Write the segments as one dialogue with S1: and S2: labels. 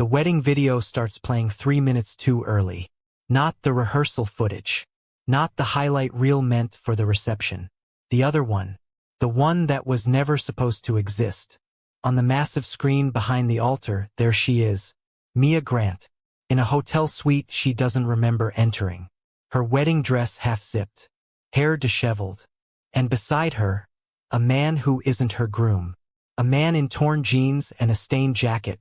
S1: The wedding video starts playing 3 minutes too early. Not the rehearsal footage. Not the highlight reel meant for the reception. The other one. The one that was never supposed to exist. On the massive screen behind the altar, there she is. Mia Grant. In a hotel suite she doesn't remember entering. Her wedding dress half-zipped. Hair disheveled. And beside her, a man who isn't her groom. A man in torn jeans and a stained jacket,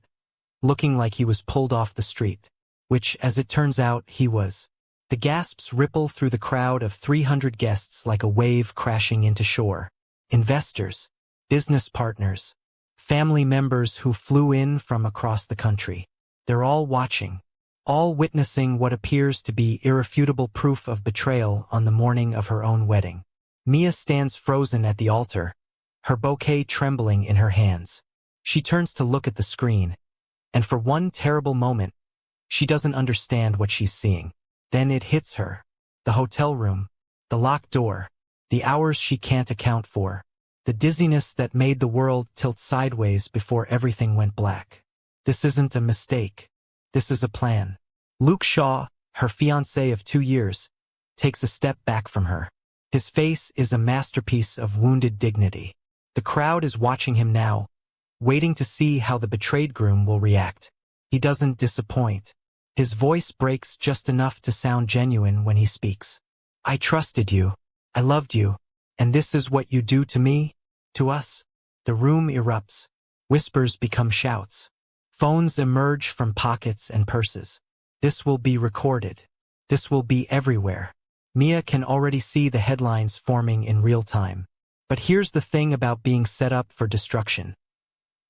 S1: looking like he was pulled off the street. Which, as it turns out, he was. The gasps ripple through the crowd of 300 guests like a wave crashing into shore. Investors, business partners, family members who flew in from across the country. They're all watching, all witnessing what appears to be irrefutable proof of betrayal on the morning of her own wedding. Mia stands frozen at the altar, her bouquet trembling in her hands. She turns to look at the screen, and for one terrible moment, she doesn't understand what she's seeing. Then it hits her. The hotel room, the locked door, the hours she can't account for, the dizziness that made the world tilt sideways before everything went black. This isn't a mistake. This is a plan. Luke Shaw, her fiancé of 2 years, takes a step back from her. His face is a masterpiece of wounded dignity. The crowd is watching him now, waiting to see how the betrayed groom will react. He doesn't disappoint. His voice breaks just enough to sound genuine when he speaks. I trusted you. I loved you. And this is what you do to me? To us? The room erupts. Whispers become shouts. Phones emerge from pockets and purses. This will be recorded. This will be everywhere. Mia can already see the headlines forming in real time. But here's the thing about being set up for destruction.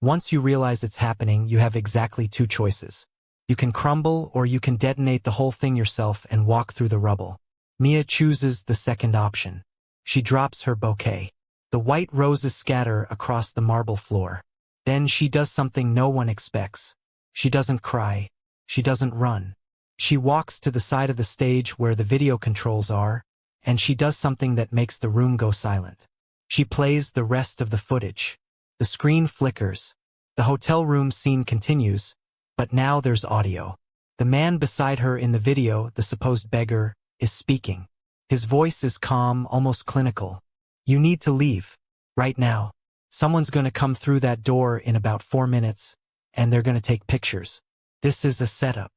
S1: Once you realize it's happening, you have exactly 2 choices. You can crumble or you can detonate the whole thing yourself and walk through the rubble. Mia chooses the second option. She drops her bouquet. The white roses scatter across the marble floor. Then she does something no one expects. She doesn't cry. She doesn't run. She walks to the side of the stage where the video controls are, and she does something that makes the room go silent. She plays the rest of the footage. The screen flickers. The hotel room scene continues, but now there's audio. The man beside her in the video, the supposed beggar, is speaking. His voice is calm, almost clinical. You need to leave. Right now. Someone's gonna come through that door in about 4 minutes, and they're gonna take pictures. This is a setup.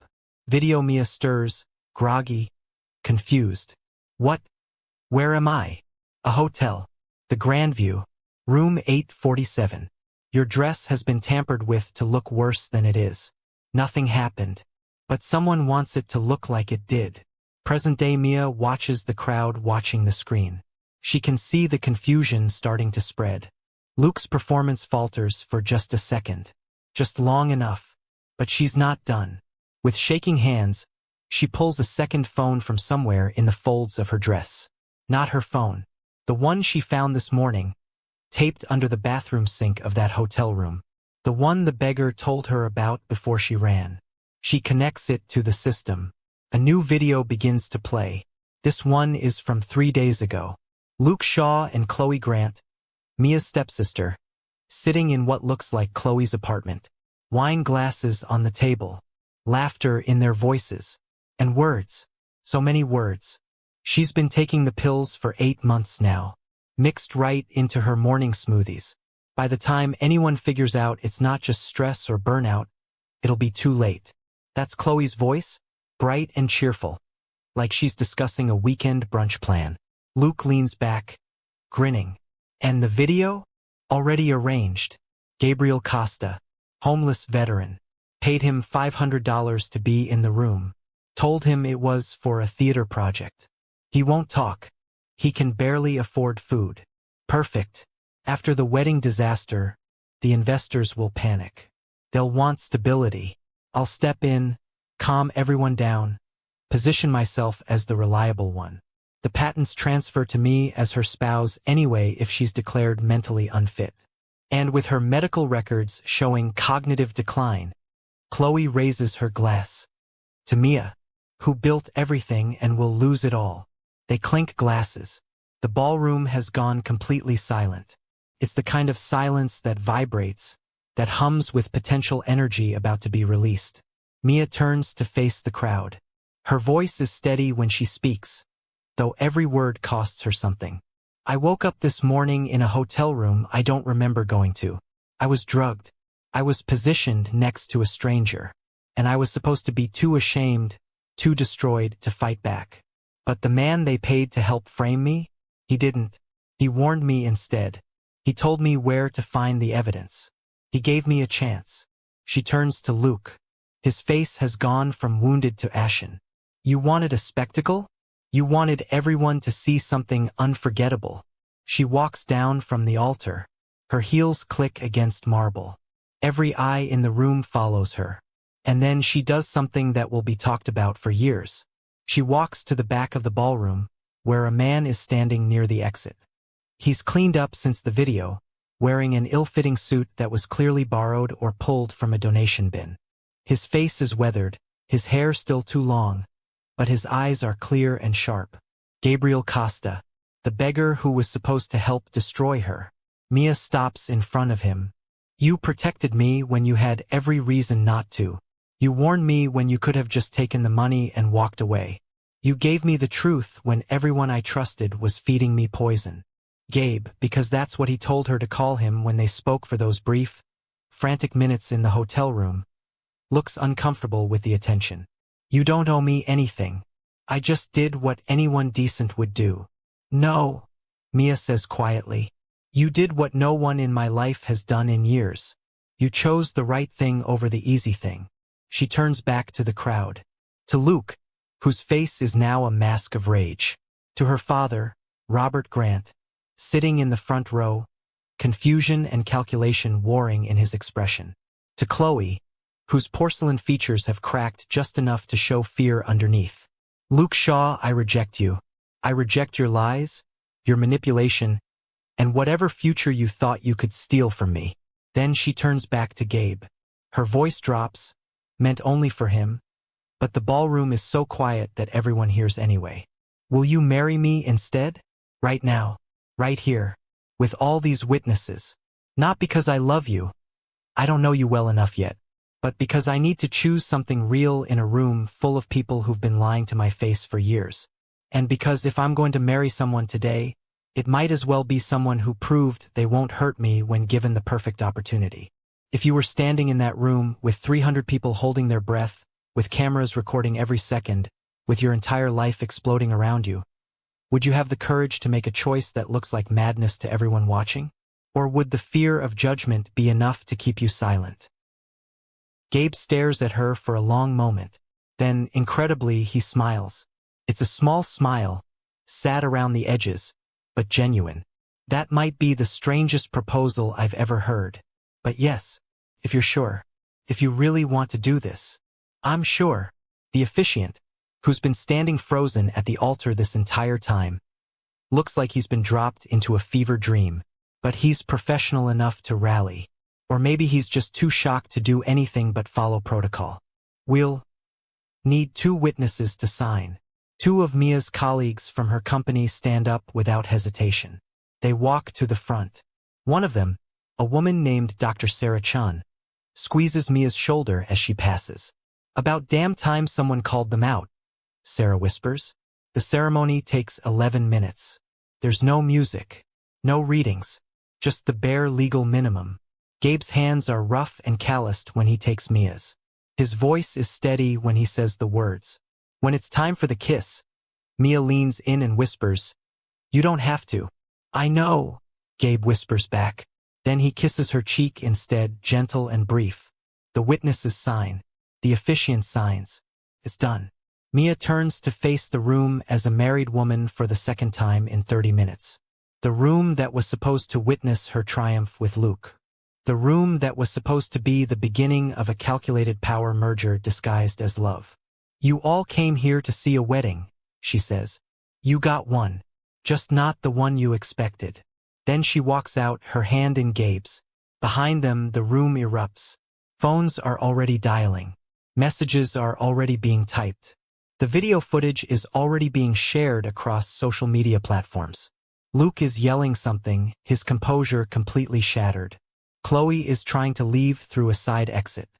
S1: Video Mia stirs, groggy, confused. What? Where am I? A hotel. The Grandview. Room 847. Your dress has been tampered with to look worse than it is. Nothing happened. But someone wants it to look like it did. Present-day Mia watches the crowd watching the screen. She can see the confusion starting to spread. Luke's performance falters for just a second. Just long enough. But she's not done. With shaking hands, she pulls a second phone from somewhere in the folds of her dress. Not her phone. The one she found this morning, taped under the bathroom sink of that hotel room. The one the beggar told her about before she ran. She connects it to the system. A new video begins to play. This one is from 3 days ago. Luke Shaw and Chloe Grant, Mia's stepsister, sitting in what looks like Chloe's apartment. Wine glasses on the table. Laughter in their voices. And words. So many words. She's been taking the pills for 8 months now. Mixed right into her morning smoothies. By the time anyone figures out it's not just stress or burnout, it'll be too late. That's Chloe's voice, bright and cheerful, like she's discussing a weekend brunch plan. Luke leans back, grinning. And the video? Already arranged. Gabriel Costa, homeless veteran, paid him $500 to be in the room. Told him it was for a theater project. He won't talk. He can barely afford food. Perfect. After the wedding disaster, the investors will panic. They'll want stability. I'll step in, calm everyone down, position myself as the reliable one. The patents transfer to me as her spouse anyway if she's declared mentally unfit. And with her medical records showing cognitive decline, Chloe raises her glass. To Mia, who built everything and will lose it all. They clink glasses. The ballroom has gone completely silent. It's the kind of silence that vibrates, that hums with potential energy about to be released. Mia turns to face the crowd. Her voice is steady when she speaks, though every word costs her something. I woke up this morning in a hotel room I don't remember going to. I was drugged. I was positioned next to a stranger. And I was supposed to be too ashamed, too destroyed to fight back. But the man they paid to help frame me? He didn't. He warned me instead. He told me where to find the evidence. He gave me a chance. She turns to Luke. His face has gone from wounded to ashen. You wanted a spectacle? You wanted everyone to see something unforgettable. She walks down from the altar. Her heels click against marble. Every eye in the room follows her. And then she does something that will be talked about for years. She walks to the back of the ballroom, where a man is standing near the exit. He's cleaned up since the video, wearing an ill-fitting suit that was clearly borrowed or pulled from a donation bin. His face is weathered, his hair still too long, but his eyes are clear and sharp. Gabriel Costa, the beggar who was supposed to help destroy her. Mia stops in front of him. You protected me when you had every reason not to. You warned me when you could have just taken the money and walked away. You gave me the truth when everyone I trusted was feeding me poison. Gabe, because that's what he told her to call him when they spoke for those brief, frantic minutes in the hotel room, looks uncomfortable with the attention. You don't owe me anything. I just did what anyone decent would do. No, Mia says quietly. You did what no one in my life has done in years. You chose the right thing over the easy thing. She turns back to the crowd. To Luke, whose face is now a mask of rage. To her father, Robert Grant, sitting in the front row, confusion and calculation warring in his expression. To Chloe, whose porcelain features have cracked just enough to show fear underneath. Luke Shaw, I reject you. I reject your lies, your manipulation, and whatever future you thought you could steal from me. Then she turns back to Gabe. Her voice drops, meant only for him, but the ballroom is so quiet that everyone hears anyway. Will you marry me instead? Right now, right here, with all these witnesses. Not because I love you. I don't know you well enough yet. But because I need to choose something real in a room full of people who've been lying to my face for years. And because if I'm going to marry someone today, it might as well be someone who proved they won't hurt me when given the perfect opportunity. If you were standing in that room with 300 people holding their breath, with cameras recording every second, with your entire life exploding around you, would you have the courage to make a choice that looks like madness to everyone watching? Or would the fear of judgment be enough to keep you silent? Gabe stares at her for a long moment. Then, incredibly, he smiles. It's a small smile, sad around the edges, but genuine. That might be the strangest proposal I've ever heard. But yes, if you're sure, if you really want to do this, I'm sure. The officiant, who's been standing frozen at the altar this entire time, looks like he's been dropped into a fever dream, but he's professional enough to rally. Or maybe he's just too shocked to do anything but follow protocol. We'll need 2 witnesses to sign. 2 of Mia's colleagues from her company stand up without hesitation. They walk to the front. One of them, a woman named Dr. Sarah Chun, squeezes Mia's shoulder as she passes. About damn time someone called them out, Sarah whispers. The ceremony takes 11 minutes. There's no music, no readings, just the bare legal minimum. Gabe's hands are rough and calloused when he takes Mia's. His voice is steady when he says the words. When it's time for the kiss, Mia leans in and whispers, "You don't have to." "I know," Gabe whispers back. Then he kisses her cheek instead, gentle and brief. The witnesses sign. The officiant signs. It's done. Mia turns to face the room as a married woman for the second time in 30 minutes. The room that was supposed to witness her triumph with Luke. The room that was supposed to be the beginning of a calculated power merger disguised as love. "You all came here to see a wedding," she says. "You got one. Just not the one you expected." Then she walks out, her hand in Gabe's. Behind them, the room erupts. Phones are already dialing. Messages are already being typed. The video footage is already being shared across social media platforms. Luke is yelling something, his composure completely shattered. Chloe is trying to leave through a side exit.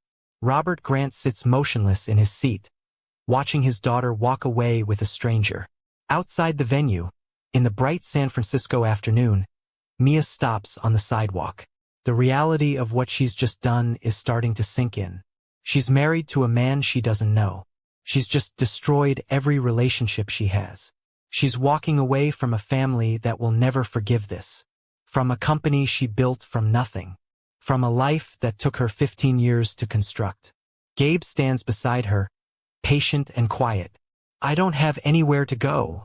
S1: Robert Grant sits motionless in his seat, watching his daughter walk away with a stranger. Outside the venue, in the bright San Francisco afternoon, Mia stops on the sidewalk. The reality of what she's just done is starting to sink in. She's married to a man she doesn't know. She's just destroyed every relationship she has. She's walking away from a family that will never forgive this. From a company she built from nothing. From a life that took her 15 years to construct. Gabe stands beside her, patient and quiet. "I don't have anywhere to go,"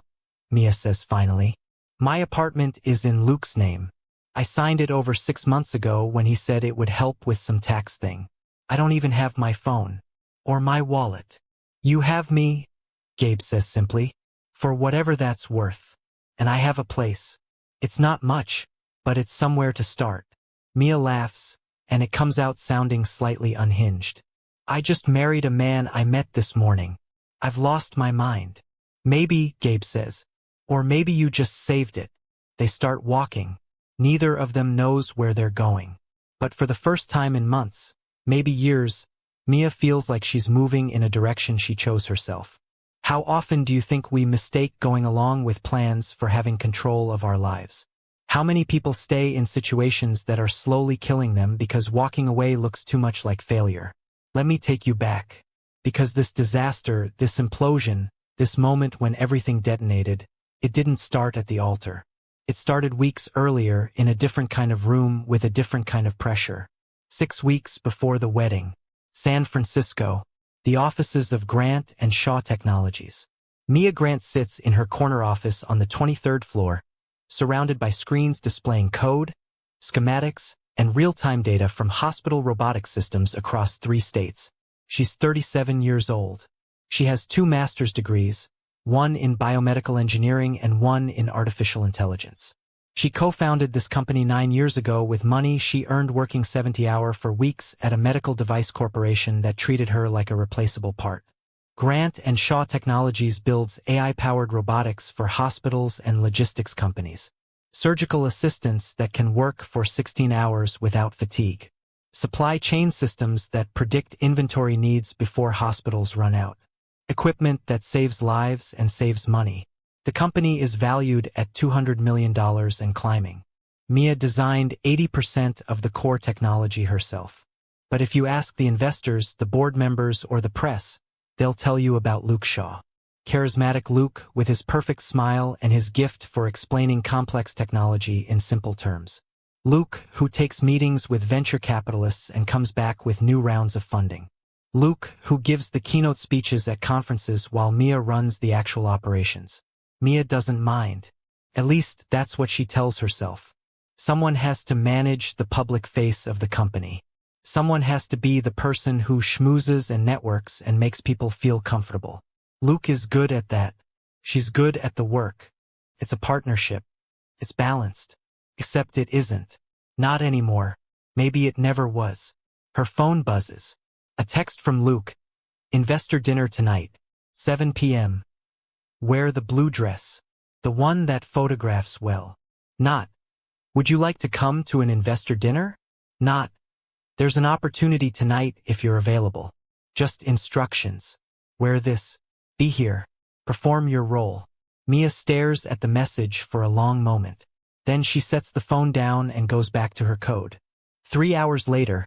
S1: Mia says finally. "My apartment is in Luke's name. I signed it over 6 months ago when he said it would help with some tax thing. I don't even have my phone. Or my wallet." "You have me," Gabe says simply, "for whatever that's worth. And I have a place. It's not much, but it's somewhere to start." Mia laughs, and it comes out sounding slightly unhinged. "I just married a man I met this morning. I've lost my mind." "Maybe," Gabe says, "or maybe you just saved it." They start walking. Neither of them knows where they're going. But for the first time in months, maybe years, Mia feels like she's moving in a direction she chose herself. How often do you think we mistake going along with plans for having control of our lives? How many people stay in situations that are slowly killing them because walking away looks too much like failure? Let me take you back. Because this disaster, this implosion, this moment when everything detonated, it didn't start at the altar. It started weeks earlier in a different kind of room with a different kind of pressure. 6 weeks before the wedding. San Francisco. The offices of Grant and Shaw Technologies. Mia Grant sits in her corner office on the 23rd floor, surrounded by screens displaying code, schematics, and real-time data from hospital robotic systems across 3 states. She's 37 years old. She has 2 master's degrees, one in biomedical engineering and one in artificial intelligence. She co-founded this company 9 years ago with money she earned working 70-hour for weeks at a medical device corporation that treated her like a replaceable part. Grant and Shaw Technologies builds AI-powered robotics for hospitals and logistics companies. Surgical assistants that can work for 16 hours without fatigue. Supply chain systems that predict inventory needs before hospitals run out. Equipment that saves lives and saves money. The company is valued at $200 million and climbing. Mia designed 80% of the core technology herself. But if you ask the investors, the board members, or the press, they'll tell you about Luke Shaw. Charismatic Luke with his perfect smile and his gift for explaining complex technology in simple terms. Luke, who takes meetings with venture capitalists and comes back with new rounds of funding. Luke, who gives the keynote speeches at conferences while Mia runs the actual operations. Mia doesn't mind. At least that's what she tells herself. Someone has to manage the public face of the company. Someone has to be the person who schmoozes and networks and makes people feel comfortable. Luke is good at that. She's good at the work. It's a partnership. It's balanced. Except it isn't. Not anymore. Maybe it never was. Her phone buzzes. A text from Luke. "Investor dinner tonight. 7 p.m. Wear the blue dress. The one that photographs well." Not, "Would you like to come to an investor dinner?" Not, "There's an opportunity tonight if you're available." Just instructions. "Wear this. Be here. Perform your role." Mia stares at the message for a long moment. Then she sets the phone down and goes back to her code. 3 hours later,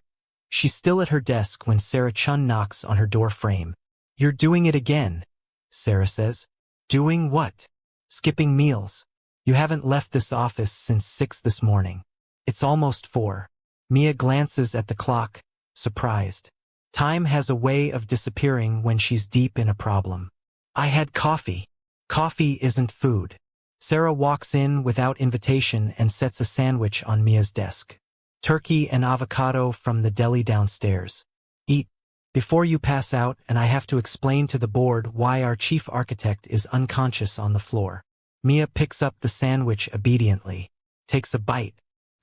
S1: she's still at her desk when Sarah Chun knocks on her door frame. "You're doing it again," Sarah says. "Doing what?" "Skipping meals. You haven't left this office since 6 this morning. It's almost 4. Mia glances at the clock, surprised. Time has a way of disappearing when she's deep in a problem. "I had coffee." "Coffee isn't food." Sarah walks in without invitation and sets a sandwich on Mia's desk. "Turkey and avocado from the deli downstairs. Eat before you pass out, and I have to explain to the board why our chief architect is unconscious on the floor." Mia picks up the sandwich obediently, takes a bite.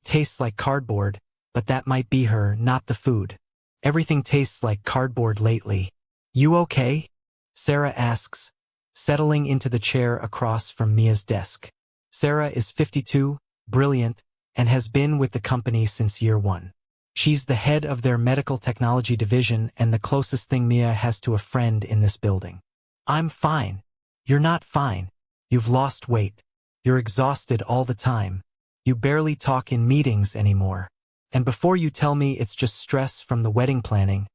S1: Tastes like cardboard, but that might be her, not the food. Everything tastes like cardboard lately. "You okay?" Sarah asks, settling into the chair across from Mia's desk. Sarah is 52, brilliant, and has been with the company since year 1. She's the head of their medical technology division and the closest thing Mia has to a friend in this building. I'm fine. You're not fine. You've lost weight. You're exhausted all the time. You barely talk in meetings anymore. And before you tell me it's just stress from the wedding planning,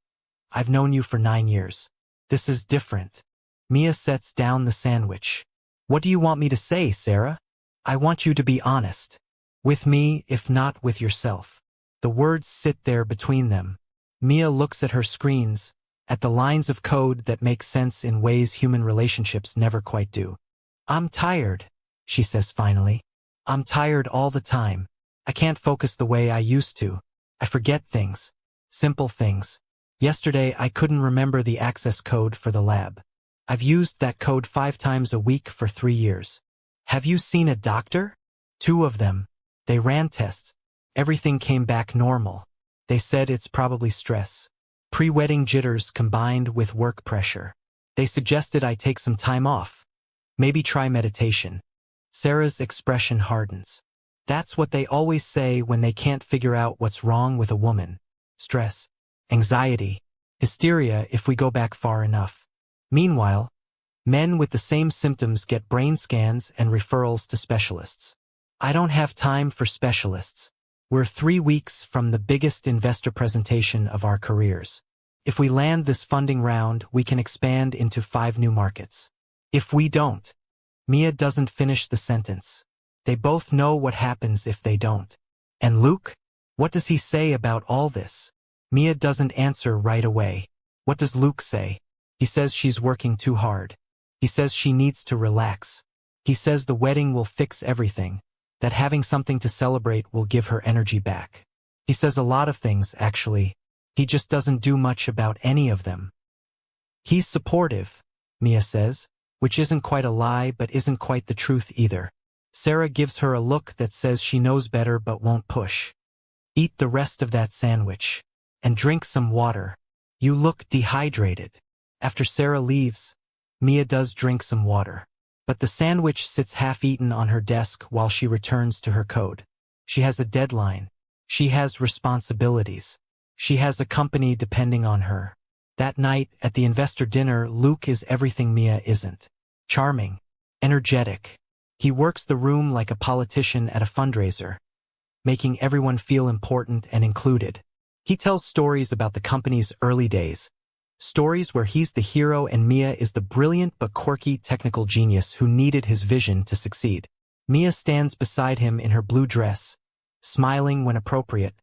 S1: I've known you for 9 years. This is different. Mia sets down the sandwich. What do you want me to say, Sarah? I want you to be honest. With me, if not with yourself. The words sit there between them. Mia looks at her screens, at the lines of code that make sense in ways human relationships never quite do. I'm tired, she says finally. I'm tired all the time. I can't focus the way I used to. I forget things. Simple things. Yesterday, I couldn't remember the access code for the lab. I've used that code 5 times a week for 3 years. Have you seen a doctor? 2 of them. They ran tests. Everything came back normal. They said it's probably stress. Pre-wedding jitters combined with work pressure. They suggested I take some time off. Maybe try meditation. Sarah's expression hardens. That's what they always say when they can't figure out what's wrong with a woman. Stress, anxiety, hysteria if we go back far enough. Meanwhile, men with the same symptoms get brain scans and referrals to specialists. I don't have time for specialists. We're 3 weeks from the biggest investor presentation of our careers. If we land this funding round, we can expand into 5 new markets. If we don't. Mia doesn't finish the sentence. They both know what happens if they don't. And Luke? What does he say about all this? Mia doesn't answer right away. What does Luke say? He says she's working too hard. He says she needs to relax. He says the wedding will fix everything, that having something to celebrate will give her energy back. He says a lot of things, actually. He just doesn't do much about any of them. He's supportive, Mia says, which isn't quite a lie but isn't quite the truth either. Sarah gives her a look that says she knows better but won't push. Eat the rest of that sandwich. And drink some water. You look dehydrated. After Sarah leaves, Mia does drink some water. But the sandwich sits half-eaten on her desk while she returns to her code. She has a deadline. She has responsibilities. She has a company depending on her. That night, at the investor dinner, Luke is everything Mia isn't. Charming. Energetic. He works the room like a politician at a fundraiser, making everyone feel important and included. He tells stories about the company's early days. Stories where he's the hero and Mia is the brilliant but quirky technical genius who needed his vision to succeed. Mia stands beside him in her blue dress, smiling when appropriate,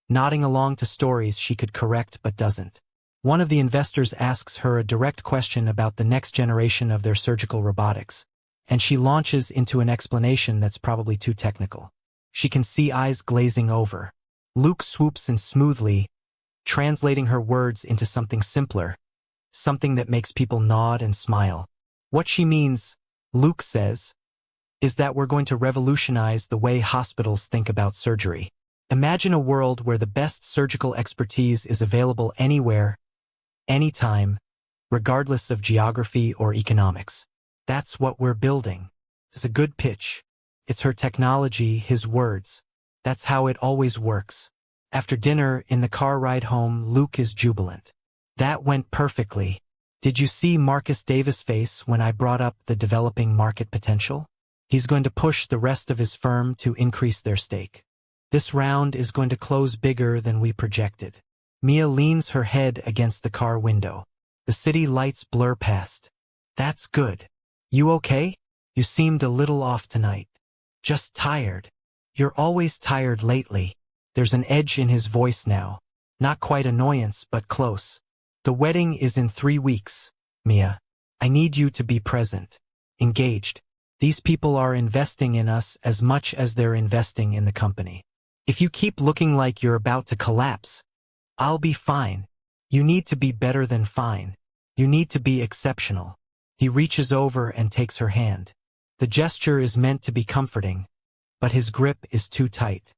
S1: nodding along to stories she could correct but doesn't. One of the investors asks her a direct question about the next generation of their surgical robotics, and she launches into an explanation that's probably too technical. She can see eyes glazing over. Luke swoops in smoothly, translating her words into something simpler, something that makes people nod and smile. What she means, Luke says, is that we're going to revolutionize the way hospitals think about surgery. Imagine a world where the best surgical expertise is available anywhere, anytime, regardless of geography or economics. That's what we're building. It's a good pitch. It's her technology, his words. That's how it always works. After dinner, in the car ride home, Luke is jubilant. That went perfectly. Did you see Marcus Davis' face when I brought up the developing market potential? He's going to push the rest of his firm to increase their stake. This round is going to close bigger than we projected. Mia leans her head against the car window. The city lights blur past. That's good. You okay? You seemed a little off tonight. Just tired. You're always tired lately. There's an edge in his voice now. Not quite annoyance, but close. The wedding is in 3 weeks, Mia. I need you to be present. Engaged. These people are investing in us as much as they're investing in the company. If you keep looking like you're about to collapse, I'll be fine. You need to be better than fine. You need to be exceptional. He reaches over and takes her hand. The gesture is meant to be comforting, but his grip is too tight.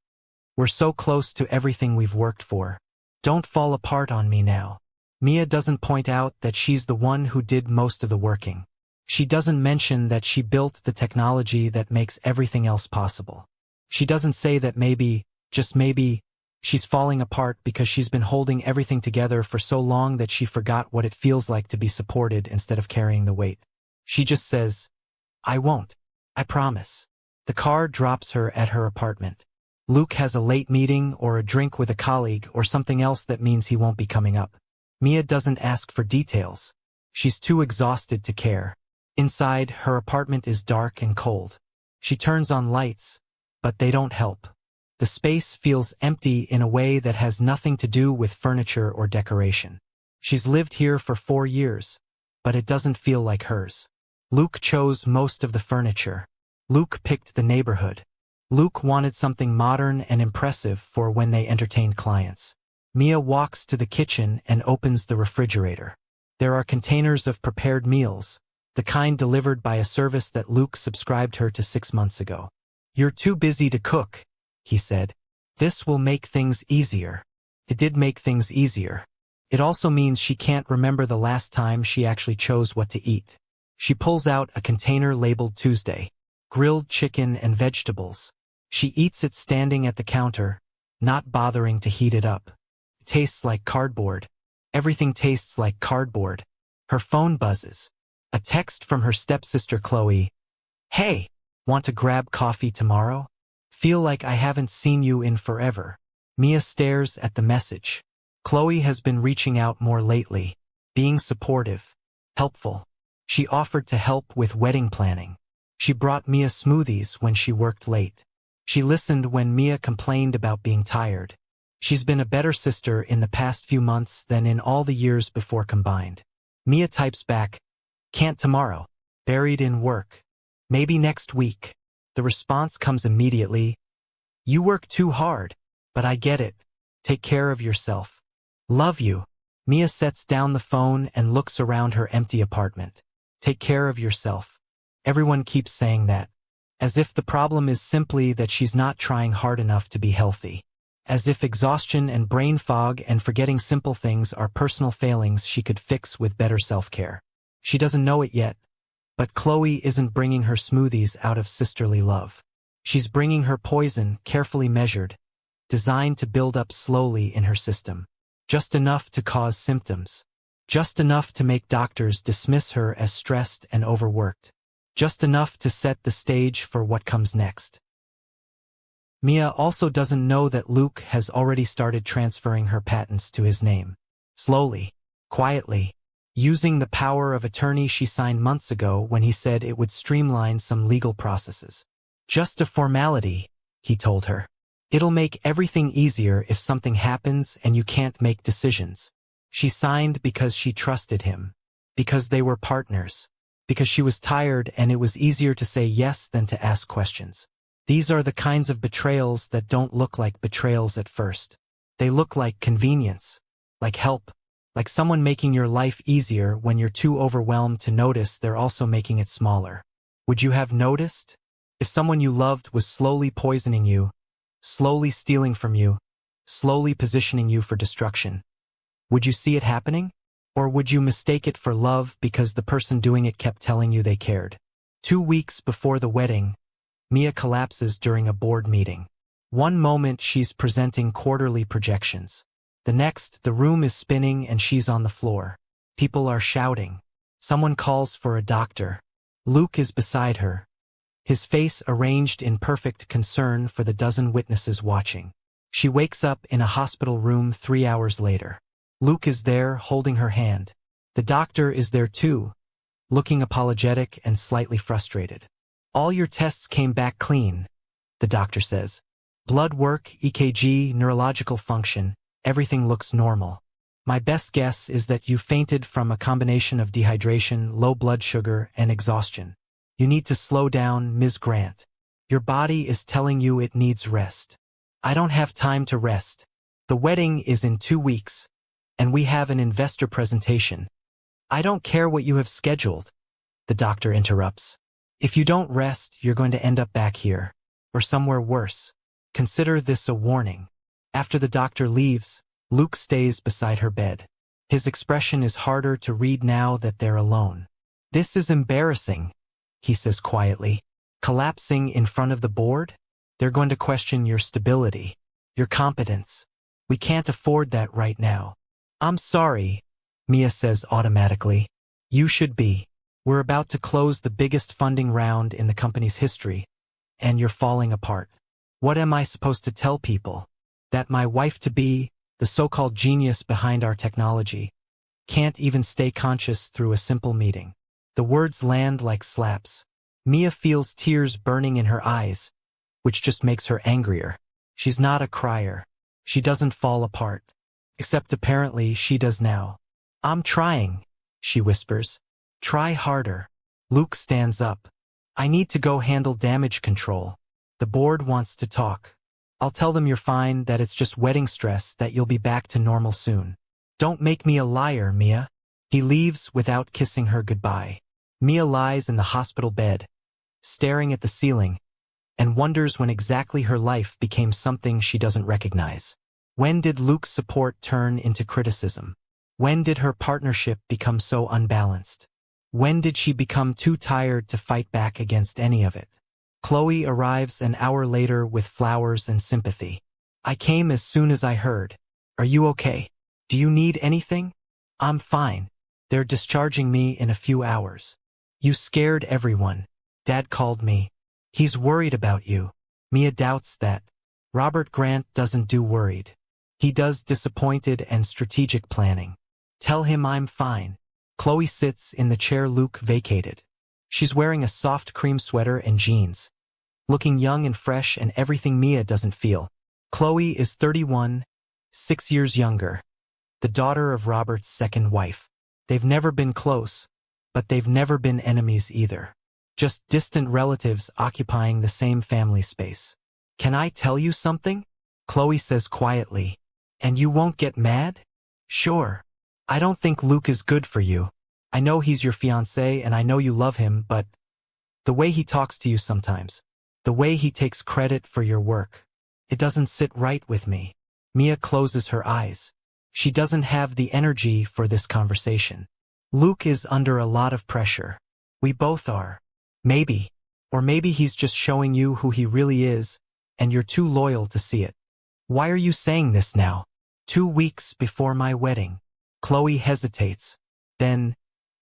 S1: We're so close to everything we've worked for. Don't fall apart on me now. Mia doesn't point out that she's the one who did most of the working. She doesn't mention that she built the technology that makes everything else possible. She doesn't say that maybe, just maybe, She's falling apart because she's been holding everything together for so long that she forgot what it feels like to be supported instead of carrying the weight. She just says, "I won't. I promise." The car drops her at her apartment. Luke has a late meeting or a drink with a colleague or something else that means he won't be coming up. Mia doesn't ask for details. She's too exhausted to care. Inside, her apartment is dark and cold. She turns on lights, but they don't help. The space feels empty in a way that has nothing to do with furniture or decoration. She's lived here for 4 years, but it doesn't feel like hers. Luke chose most of the furniture. Luke picked the neighborhood. Luke wanted something modern and impressive for when they entertained clients. Mia walks to the kitchen and opens the refrigerator. There are containers of prepared meals, the kind delivered by a service that Luke subscribed her to 6 months ago. "You're too busy to cook," he said. "This will make things easier." It did make things easier. It also means she can't remember the last time she actually chose what to eat. She pulls out a container labeled Tuesday. Grilled chicken and vegetables. She eats it standing at the counter, not bothering to heat it up. It tastes like cardboard. Everything tastes like cardboard. Her phone buzzes. A text from her stepsister Chloe. "Hey, want to grab coffee tomorrow? Feel like I haven't seen you in forever." Mia stares at the message. Chloe has been reaching out more lately, being supportive, helpful. She offered to help with wedding planning. She brought Mia smoothies when she worked late. She listened when Mia complained about being tired. She's been a better sister in the past few months than in all the years before combined. Mia types back, "Can't tomorrow. Buried in work. Maybe next week." The response comes immediately. "You work too hard, but I get it. Take care of yourself. Love you." Mia sets down the phone and looks around her empty apartment. Take care of yourself. Everyone keeps saying that. As if the problem is simply that she's not trying hard enough to be healthy. As if exhaustion and brain fog and forgetting simple things are personal failings she could fix with better self-care. She doesn't know it yet, but Chloe isn't bringing her smoothies out of sisterly love. She's bringing her poison, carefully measured, designed to build up slowly in her system. Just enough to cause symptoms. Just enough to make doctors dismiss her as stressed and overworked. Just enough to set the stage for what comes next. Mia also doesn't know that Luke has already started transferring her patents to his name. Slowly, quietly, using the power of attorney she signed months ago when he said it would streamline some legal processes. "Just a formality," he told her. "It'll make everything easier if something happens and you can't make decisions." She signed because she trusted him. Because they were partners. Because she was tired and it was easier to say yes than to ask questions. These are the kinds of betrayals that don't look like betrayals at first. They look like convenience, like help, like someone making your life easier when you're too overwhelmed to notice they're also making it smaller. Would you have noticed? If someone you loved was slowly poisoning you, slowly stealing from you, slowly positioning you for destruction, would you see it happening? Or would you mistake it for love because the person doing it kept telling you they cared? 2 weeks before the wedding, Mia collapses during a board meeting. One moment she's presenting quarterly projections. The next, the room is spinning and she's on the floor. People are shouting. Someone calls for a doctor. Luke is beside her, his face arranged in perfect concern for the dozen witnesses watching. She wakes up in a hospital room 3 hours later. Luke is there, holding her hand. The doctor is there too, looking apologetic and slightly frustrated. "All your tests came back clean," the doctor says. "Blood work, EKG, neurological function, everything looks normal. My best guess is that you fainted from a combination of dehydration, low blood sugar, and exhaustion. You need to slow down, Ms. Grant. Your body is telling you it needs rest." "I don't have time to rest. The wedding is in 2 weeks. And we have an investor presentation." "I don't care what you have scheduled," the doctor interrupts. "If you don't rest, you're going to end up back here, or somewhere worse. Consider this a warning." After the doctor leaves, Luke stays beside her bed. His expression is harder to read now that they're alone. "This is embarrassing," he says quietly. "Collapsing in front of the board? They're going to question your stability, your competence, We can't afford that right now. I'm sorry, Mia says automatically. You should be. We're about to close the biggest funding round in the company's history, and you're falling apart. What am I supposed to tell people? That my wife-to-be, the so-called genius behind our technology, can't even stay conscious through a simple meeting. The words land like slaps. Mia feels tears burning in her eyes, which just makes her angrier. She's not a crier. She doesn't fall apart. Except apparently she does now. I'm trying, she whispers. Try harder. Luke stands up. I need to go handle damage control. The board wants to talk. I'll tell them you're fine, that it's just wedding stress, that you'll be back to normal soon. Don't make me a liar, Mia. He leaves without kissing her goodbye. Mia lies in the hospital bed, staring at the ceiling, and wonders when exactly her life became something she doesn't recognize. When did Luke's support turn into criticism? When did her partnership become so unbalanced? When did she become too tired to fight back against any of it? Chloe arrives an hour later with flowers and sympathy. I came as soon as I heard. Are you okay? Do you need anything? I'm fine. They're discharging me in a few hours. You scared everyone. Dad called me. He's worried about you. Mia doubts that. Robert Grant doesn't do worried. He does disappointed and strategic planning. Tell him I'm fine. Chloe sits in the chair Luke vacated. She's wearing a soft cream sweater and jeans, looking young and fresh and everything Mia doesn't feel. Chloe is 31, 6 years younger, the daughter of Robert's second wife. They've never been close, but they've never been enemies either. Just distant relatives occupying the same family space. Can I tell you something? Chloe says quietly. And you won't get mad? Sure. I don't think Luke is good for you. I know he's your fiancé and I know you love him, but the way he talks to you sometimes, the way he takes credit for your work, it doesn't sit right with me. Mia closes her eyes. She doesn't have the energy for this conversation. Luke is under a lot of pressure. We both are. Maybe. Or maybe he's just showing you who he really is, and you're too loyal to see it. Why are you saying this now? 2 weeks before my wedding. Chloe hesitates. Then,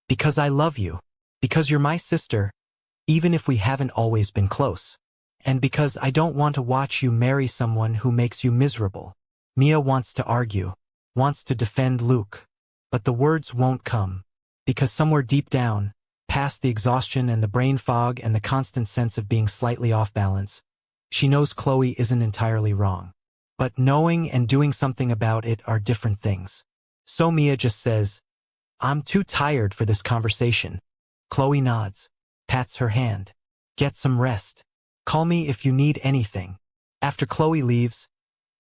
S1: because I love you. Because you're my sister, even if we haven't always been close. And because I don't want to watch you marry someone who makes you miserable. Mia wants to argue, wants to defend Luke. But the words won't come. Because somewhere deep down, past the exhaustion and the brain fog and the constant sense of being slightly off balance, she knows Chloe isn't entirely wrong. But knowing and doing something about it are different things. So Mia just says, I'm too tired for this conversation. Chloe nods, pats her hand. Get some rest. Call me if you need anything. After Chloe leaves,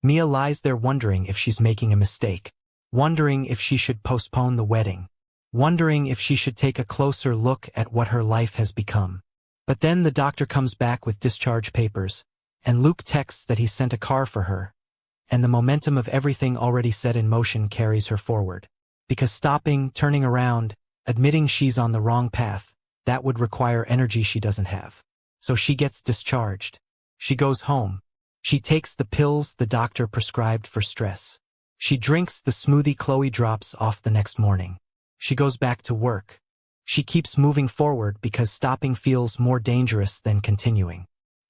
S1: Mia lies there wondering if she's making a mistake. Wondering if she should postpone the wedding. Wondering if she should take a closer look at what her life has become. But then the doctor comes back with discharge papers, and Luke texts that he sent a car for her. And the momentum of everything already set in motion carries her forward. Because stopping, turning around, admitting she's on the wrong path, that would require energy she doesn't have. So she gets discharged. She goes home. She takes the pills the doctor prescribed for stress. She drinks the smoothie Chloe drops off the next morning. She goes back to work. She keeps moving forward because stopping feels more dangerous than continuing.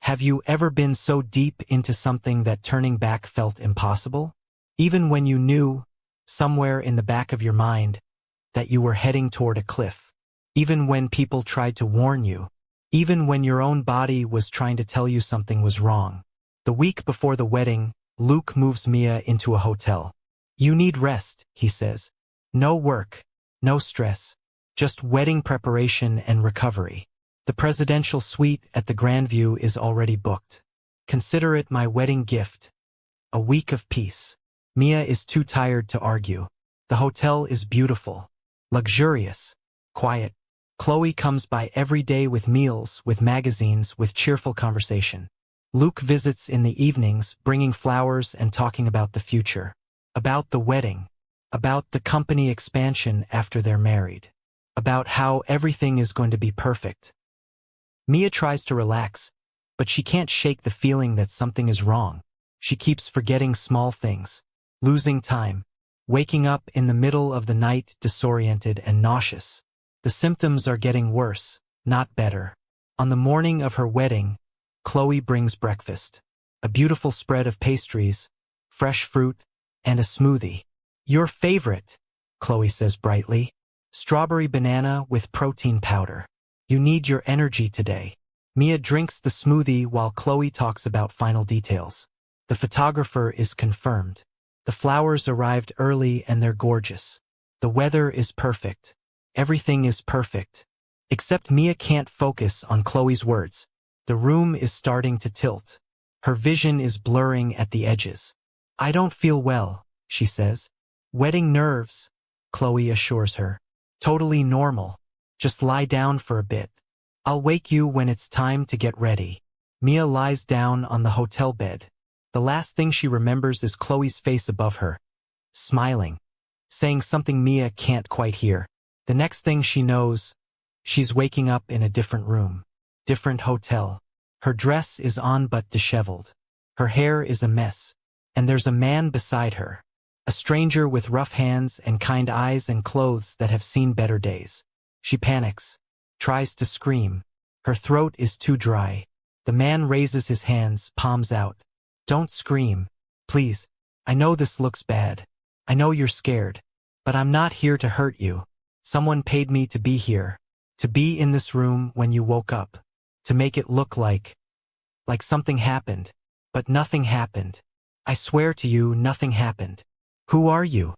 S1: Have you ever been so deep into something that turning back felt impossible? Even when you knew, somewhere in the back of your mind, that you were heading toward a cliff. Even when people tried to warn you. Even when your own body was trying to tell you something was wrong. The week before the wedding, Luke moves Mia into a hotel. You need rest, he says. No work, no stress, just wedding preparation and recovery. The presidential suite at the Grandview is already booked. Consider it my wedding gift. A week of peace. Mia is too tired to argue. The hotel is beautiful, luxurious, quiet. Chloe comes by every day with meals, with magazines, with cheerful conversation. Luke visits in the evenings, bringing flowers and talking about the future. About the wedding. About the company expansion after they're married. About how everything is going to be perfect. Mia tries to relax, but she can't shake the feeling that something is wrong. She keeps forgetting small things. losing time, waking up in the middle of the night disoriented and nauseous. The symptoms are getting worse, not better. On the morning of her wedding, Chloe brings breakfast. A beautiful spread of pastries, fresh fruit, and a smoothie. Your favorite, Chloe says brightly. Strawberry banana with protein powder. You need your energy today. Mia drinks the smoothie while Chloe talks about final details. The photographer is confirmed. The flowers arrived early and they're gorgeous. The weather is perfect. Everything is perfect. Except Mia can't focus on Chloe's words. The room is starting to tilt. Her vision is blurring at the edges. I don't feel well, she says. Wedding nerves, Chloe assures her. Totally normal. Just lie down for a bit. I'll wake you when it's time to get ready. Mia lies down on the hotel bed. The last thing she remembers is Chloe's face above her, smiling, saying something Mia can't quite hear. The next thing she knows, she's waking up in a different room, different hotel. Her dress is on but disheveled. Her hair is a mess, and there's a man beside her, a stranger with rough hands and kind eyes and clothes that have seen better days. She panics, tries to scream. Her throat is too dry. The man raises his hands, palms out. Don't scream, please. I know this looks bad. I know you're scared. But I'm not here to hurt you. Someone paid me to be here. To be in this room when you woke up. To make it look like something happened. But nothing happened. I swear to you, nothing happened. Who are you?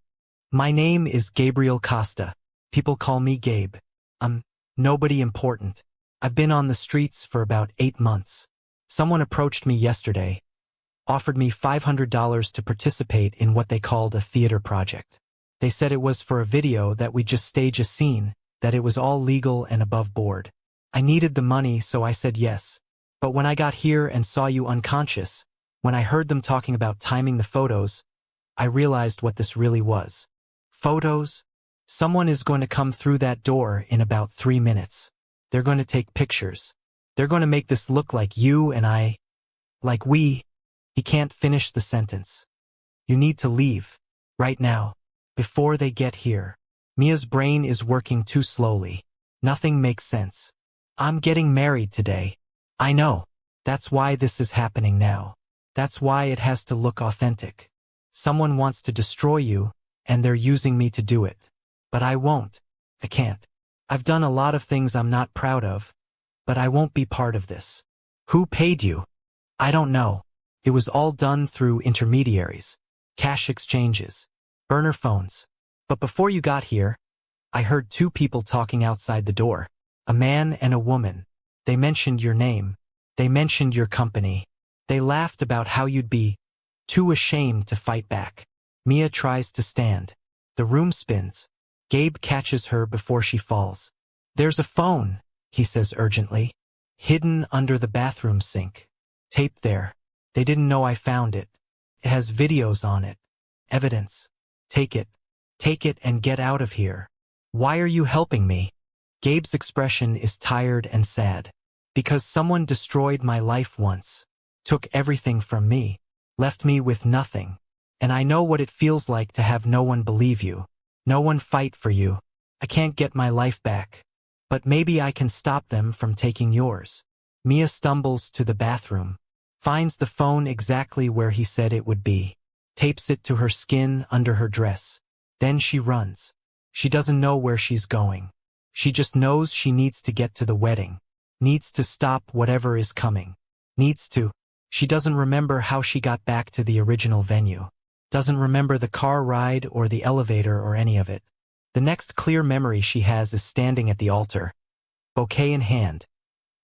S1: My name is Gabriel Costa. People call me Gabe. I'm nobody important. I've been on the streets for about 8 months. Someone approached me yesterday, offered me $500 to participate in what they called a theater project. They said it was for a video that we'd just stage a scene, that it was all legal and above board. I needed the money, so I said yes. But when I got here and saw you unconscious, when I heard them talking about timing the photos, I realized what this really was. Photos? Someone is going to come through that door in about 3 minutes. They're going to take pictures. They're going to make this look like you and I, like we. He can't finish the sentence. You need to leave, right now, before they get here. Mia's brain is working too slowly. Nothing makes sense. I'm getting married today. I know. That's why this is happening now. That's why it has to look authentic. Someone wants to destroy you, and they're using me to do it. But I won't. I can't. I've done a lot of things I'm not proud of, but I won't be part of this. Who paid you? I don't know. It was all done through intermediaries, cash exchanges, burner phones. But before you got here, I heard 2 people talking outside the door, a man and a woman. They mentioned your name. They mentioned your company. They laughed about how you'd be too ashamed to fight back. Mia tries to stand. The room spins. Gabe catches her before she falls. There's a phone, he says urgently, hidden under the bathroom sink. Taped there. They didn't know I found it. It has videos on it. Evidence. Take it. Take it and get out of here. Why are you helping me? Gabe's expression is tired and sad. Because someone destroyed my life once. Took everything from me. Left me with nothing. And I know what it feels like to have no one believe you. No one fight for you. I can't get my life back. But maybe I can stop them from taking yours. Mia stumbles to the bathroom. Finds the phone exactly where he said it would be. Tapes it to her skin under her dress. Then she runs. She doesn't know where she's going. She just knows she needs to get to the wedding. Needs to stop whatever is coming. Needs to. She doesn't remember how she got back to the original venue. Doesn't remember the car ride or the elevator or any of it. The next clear memory she has is standing at the altar, bouquet in hand,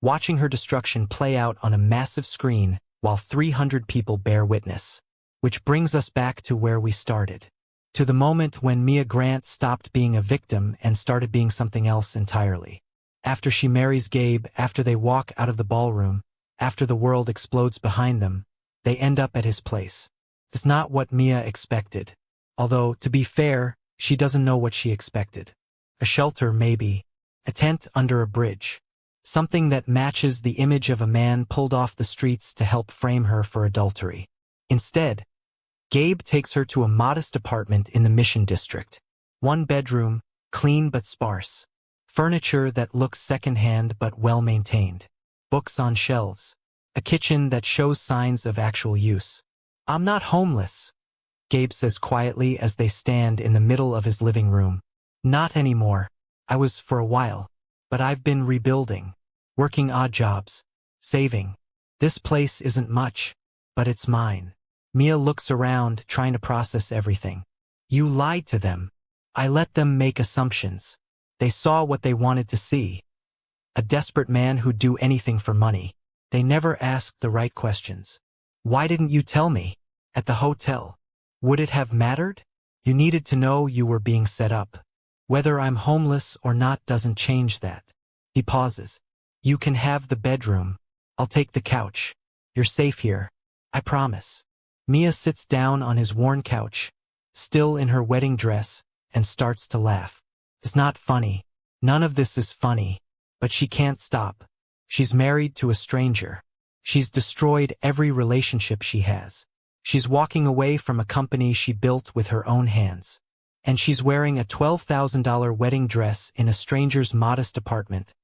S1: watching her destruction play out on a massive screen while 300 people bear witness. Which brings us back to where we started. To the moment when Mia Grant stopped being a victim and started being something else entirely. After she marries Gabe, after they walk out of the ballroom, after the world explodes behind them, they end up at his place. It's not what Mia expected. Although, to be fair, she doesn't know what she expected. A shelter, maybe. A tent under a bridge. Something that matches the image of a man pulled off the streets to help frame her for adultery. Instead, Gabe takes her to a modest apartment in the Mission District. One bedroom, clean but sparse. Furniture that looks secondhand but well-maintained. Books on shelves. A kitchen that shows signs of actual use. "I'm not homeless," Gabe says quietly as they stand in the middle of his living room. "Not anymore. I was for a while. But I've been rebuilding. Working odd jobs. Saving. This place isn't much, but it's mine." Mia looks around, trying to process everything. "You lied to them. I let them make assumptions. They saw what they wanted to see. A desperate man who'd do anything for money. They never asked the right questions. Why didn't you tell me? At the hotel. Would it have mattered? You needed to know you were being set up. Whether I'm homeless or not doesn't change that." He pauses. "You can have the bedroom. I'll take the couch. You're safe here. I promise." Mia sits down on his worn couch, still in her wedding dress, and starts to laugh. It's not funny. None of this is funny. But she can't stop. She's married to a stranger. She's destroyed every relationship she has. She's walking away from a company she built with her own hands. And she's wearing a $12,000 wedding dress in a stranger's modest apartment,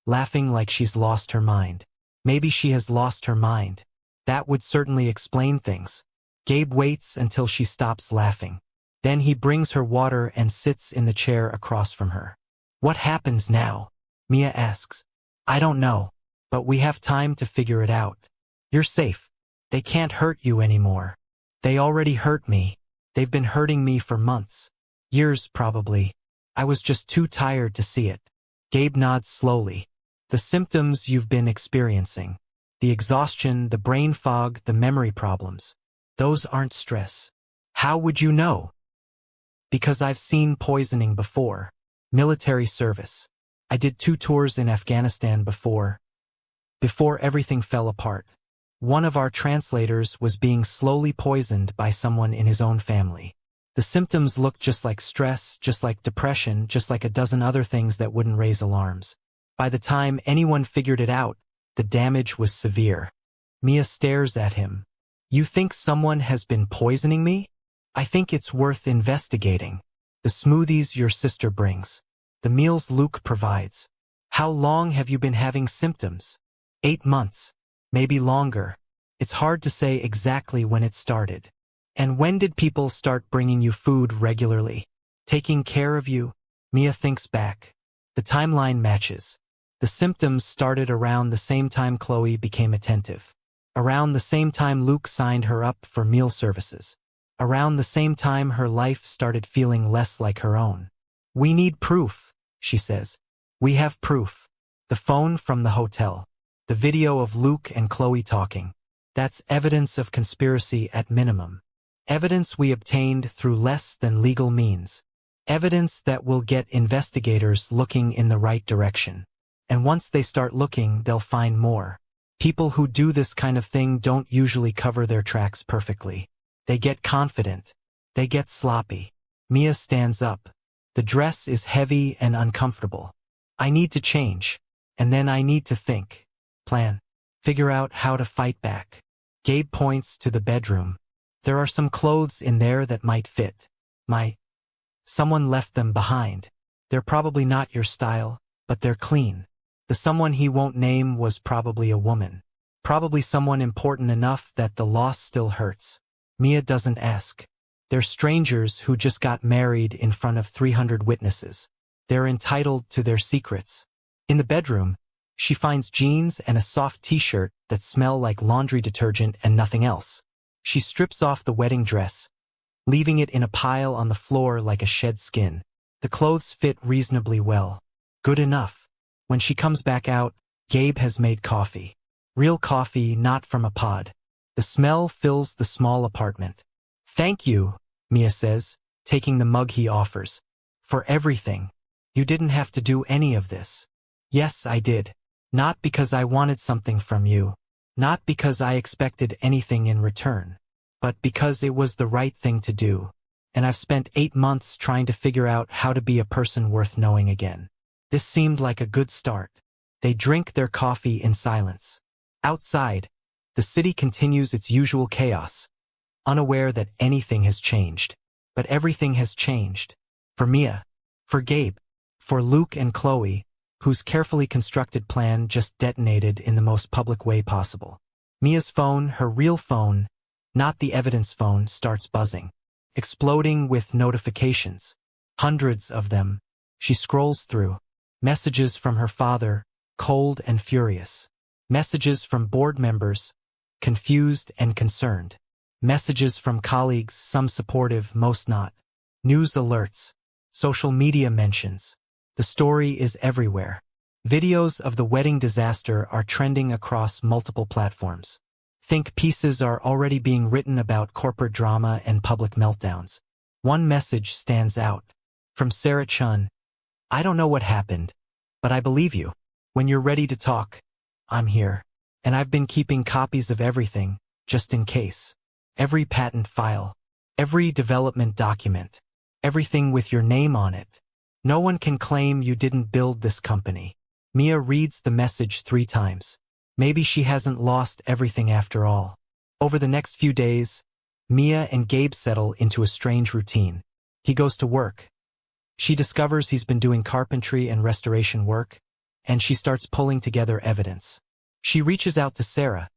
S1: laughing like she's lost her mind. Maybe she has lost her mind. That would certainly explain things. Gabe waits until she stops laughing. Then he brings her water and sits in the chair across from her. "What happens now?" Mia asks. "I don't know, but we have time to figure it out. You're safe. They can't hurt you anymore. They already hurt me. They've been hurting me for months. Years, probably. I was just too tired to see it." Gabe nods slowly. "The symptoms you've been experiencing. The exhaustion, the brain fog, the memory problems. Those aren't stress." "How would you know?" "Because I've seen poisoning before. Military service. I did 2 tours in Afghanistan before everything fell apart. One of our translators was being slowly poisoned by someone in his own family. The symptoms looked just like stress, just like depression, just like a dozen other things that wouldn't raise alarms. By the time anyone figured it out, the damage was severe." Mia stares at him. "You think someone has been poisoning me? I think it's worth investigating. The smoothies your sister brings. The meals Luke provides. How long have you been having symptoms?" 8 months. Maybe longer. It's hard to say exactly when it started. "And when did people start bringing you food regularly? Taking care of you?" Mia thinks back. The timeline matches. The symptoms started around the same time Chloe became attentive. Around the same time Luke signed her up for meal services. Around the same time her life started feeling less like her own. "We need proof," she says. "We have proof. The phone from the hotel. The video of Luke and Chloe talking. That's evidence of conspiracy at minimum. Evidence we obtained through less than legal means. Evidence that will get investigators looking in the right direction. And once they start looking, they'll find more. People who do this kind of thing don't usually cover their tracks perfectly. They get confident. They get sloppy." Mia stands up. "The dress is heavy and uncomfortable. I need to change. And then I need to think. Plan. Figure out how to fight back." Gabe points to the bedroom. "There are some clothes in there that might fit. Someone left them behind. They're probably not your style, but they're clean." The someone he won't name was probably a woman. Probably someone important enough that the loss still hurts. Mia doesn't ask. They're strangers who just got married in front of 300 witnesses. They're entitled to their secrets. In the bedroom, she finds jeans and a soft t-shirt that smell like laundry detergent and nothing else. She strips off the wedding dress, leaving it in a pile on the floor like a shed skin. The clothes fit reasonably well. Good enough. When she comes back out, Gabe has made coffee. Real coffee, not from a pod. The smell fills the small apartment. "Thank you," Mia says, taking the mug he offers. "For everything. You didn't have to do any of this." "Yes, I did. Not because I wanted something from you. Not because I expected anything in return. But because it was the right thing to do. And I've spent 8 months trying to figure out how to be a person worth knowing again." This seemed like a good start. They drink their coffee in silence. Outside, the city continues its usual chaos. unaware that anything has changed. But everything has changed. For Mia, for Gabe, for Luke and Chloe, whose carefully constructed plan just detonated in the most public way possible. Mia's phone, her real phone, not the evidence phone, starts buzzing, exploding with notifications. Hundreds of them. She scrolls through. Messages from her father, cold and furious. Messages from board members, confused and concerned. Messages from colleagues, some supportive, most not. News alerts. Social media mentions. The story is everywhere. Videos of the wedding disaster are trending across multiple platforms. Think pieces are already being written about corporate drama and public meltdowns. One message stands out. From Sarah Chun. I don't know what happened, but I believe you. When you're ready to talk, I'm here. And I've been keeping copies of everything, just in case. Every patent file. Every development document. Everything with your name on it. No one can claim you didn't build this company. Mia reads the message 3 times. Maybe she hasn't lost everything after all. Over the next few days, Mia and Gabe settle into a strange routine. He goes to work. She discovers he's been doing carpentry and restoration work, and she starts pulling together evidence. She reaches out to Sarah,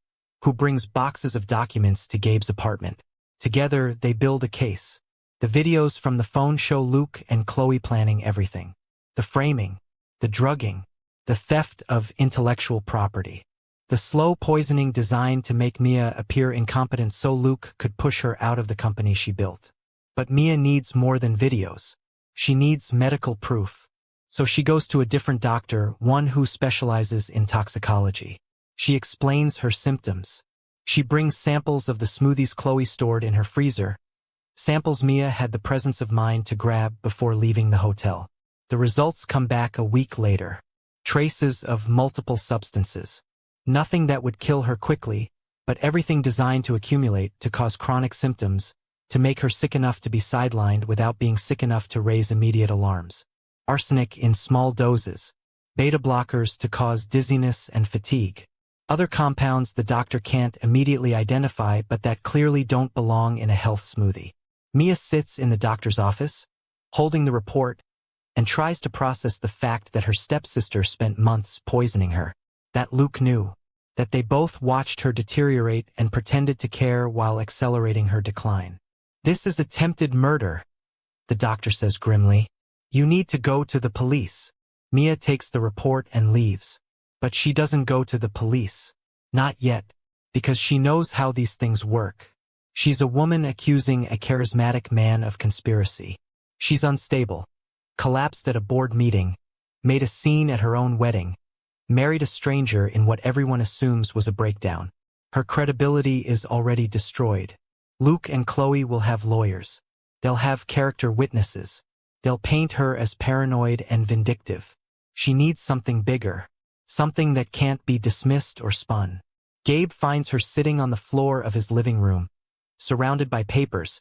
S1: who brings boxes of documents to Gabe's apartment. Together, they build a case. The videos from the phone show Luke and Chloe planning everything. The framing, the drugging, the theft of intellectual property. The slow poisoning designed to make Mia appear incompetent so Luke could push her out of the company she built. But Mia needs more than videos. She needs medical proof. So she goes to a different doctor, one who specializes in toxicology. She explains her symptoms. She brings samples of the smoothies Chloe stored in her freezer. Samples Mia had the presence of mind to grab before leaving the hotel. The results come back a week later. Traces of multiple substances. Nothing that would kill her quickly, but everything designed to accumulate to cause chronic symptoms, to make her sick enough to be sidelined without being sick enough to raise immediate alarms. Arsenic in small doses. Beta blockers to cause dizziness and fatigue. Other compounds the doctor can't immediately identify but that clearly don't belong in a health smoothie. Mia sits in the doctor's office, holding the report, and tries to process the fact that her stepsister spent months poisoning her. That Luke knew. That they both watched her deteriorate and pretended to care while accelerating her decline. This is attempted murder, the doctor says grimly. You need to go to the police. Mia takes the report and leaves. But she doesn't go to the police. Not yet, because she knows how these things work. She's a woman accusing a charismatic man of conspiracy. She's unstable, collapsed at a board meeting, made a scene at her own wedding, married a stranger in what everyone assumes was a breakdown. Her credibility is already destroyed. Luke and Chloe will have lawyers. They'll have character witnesses. They'll paint her as paranoid and vindictive. She needs something bigger, something that can't be dismissed or spun. Gabe finds her sitting on the floor of his living room, surrounded by papers,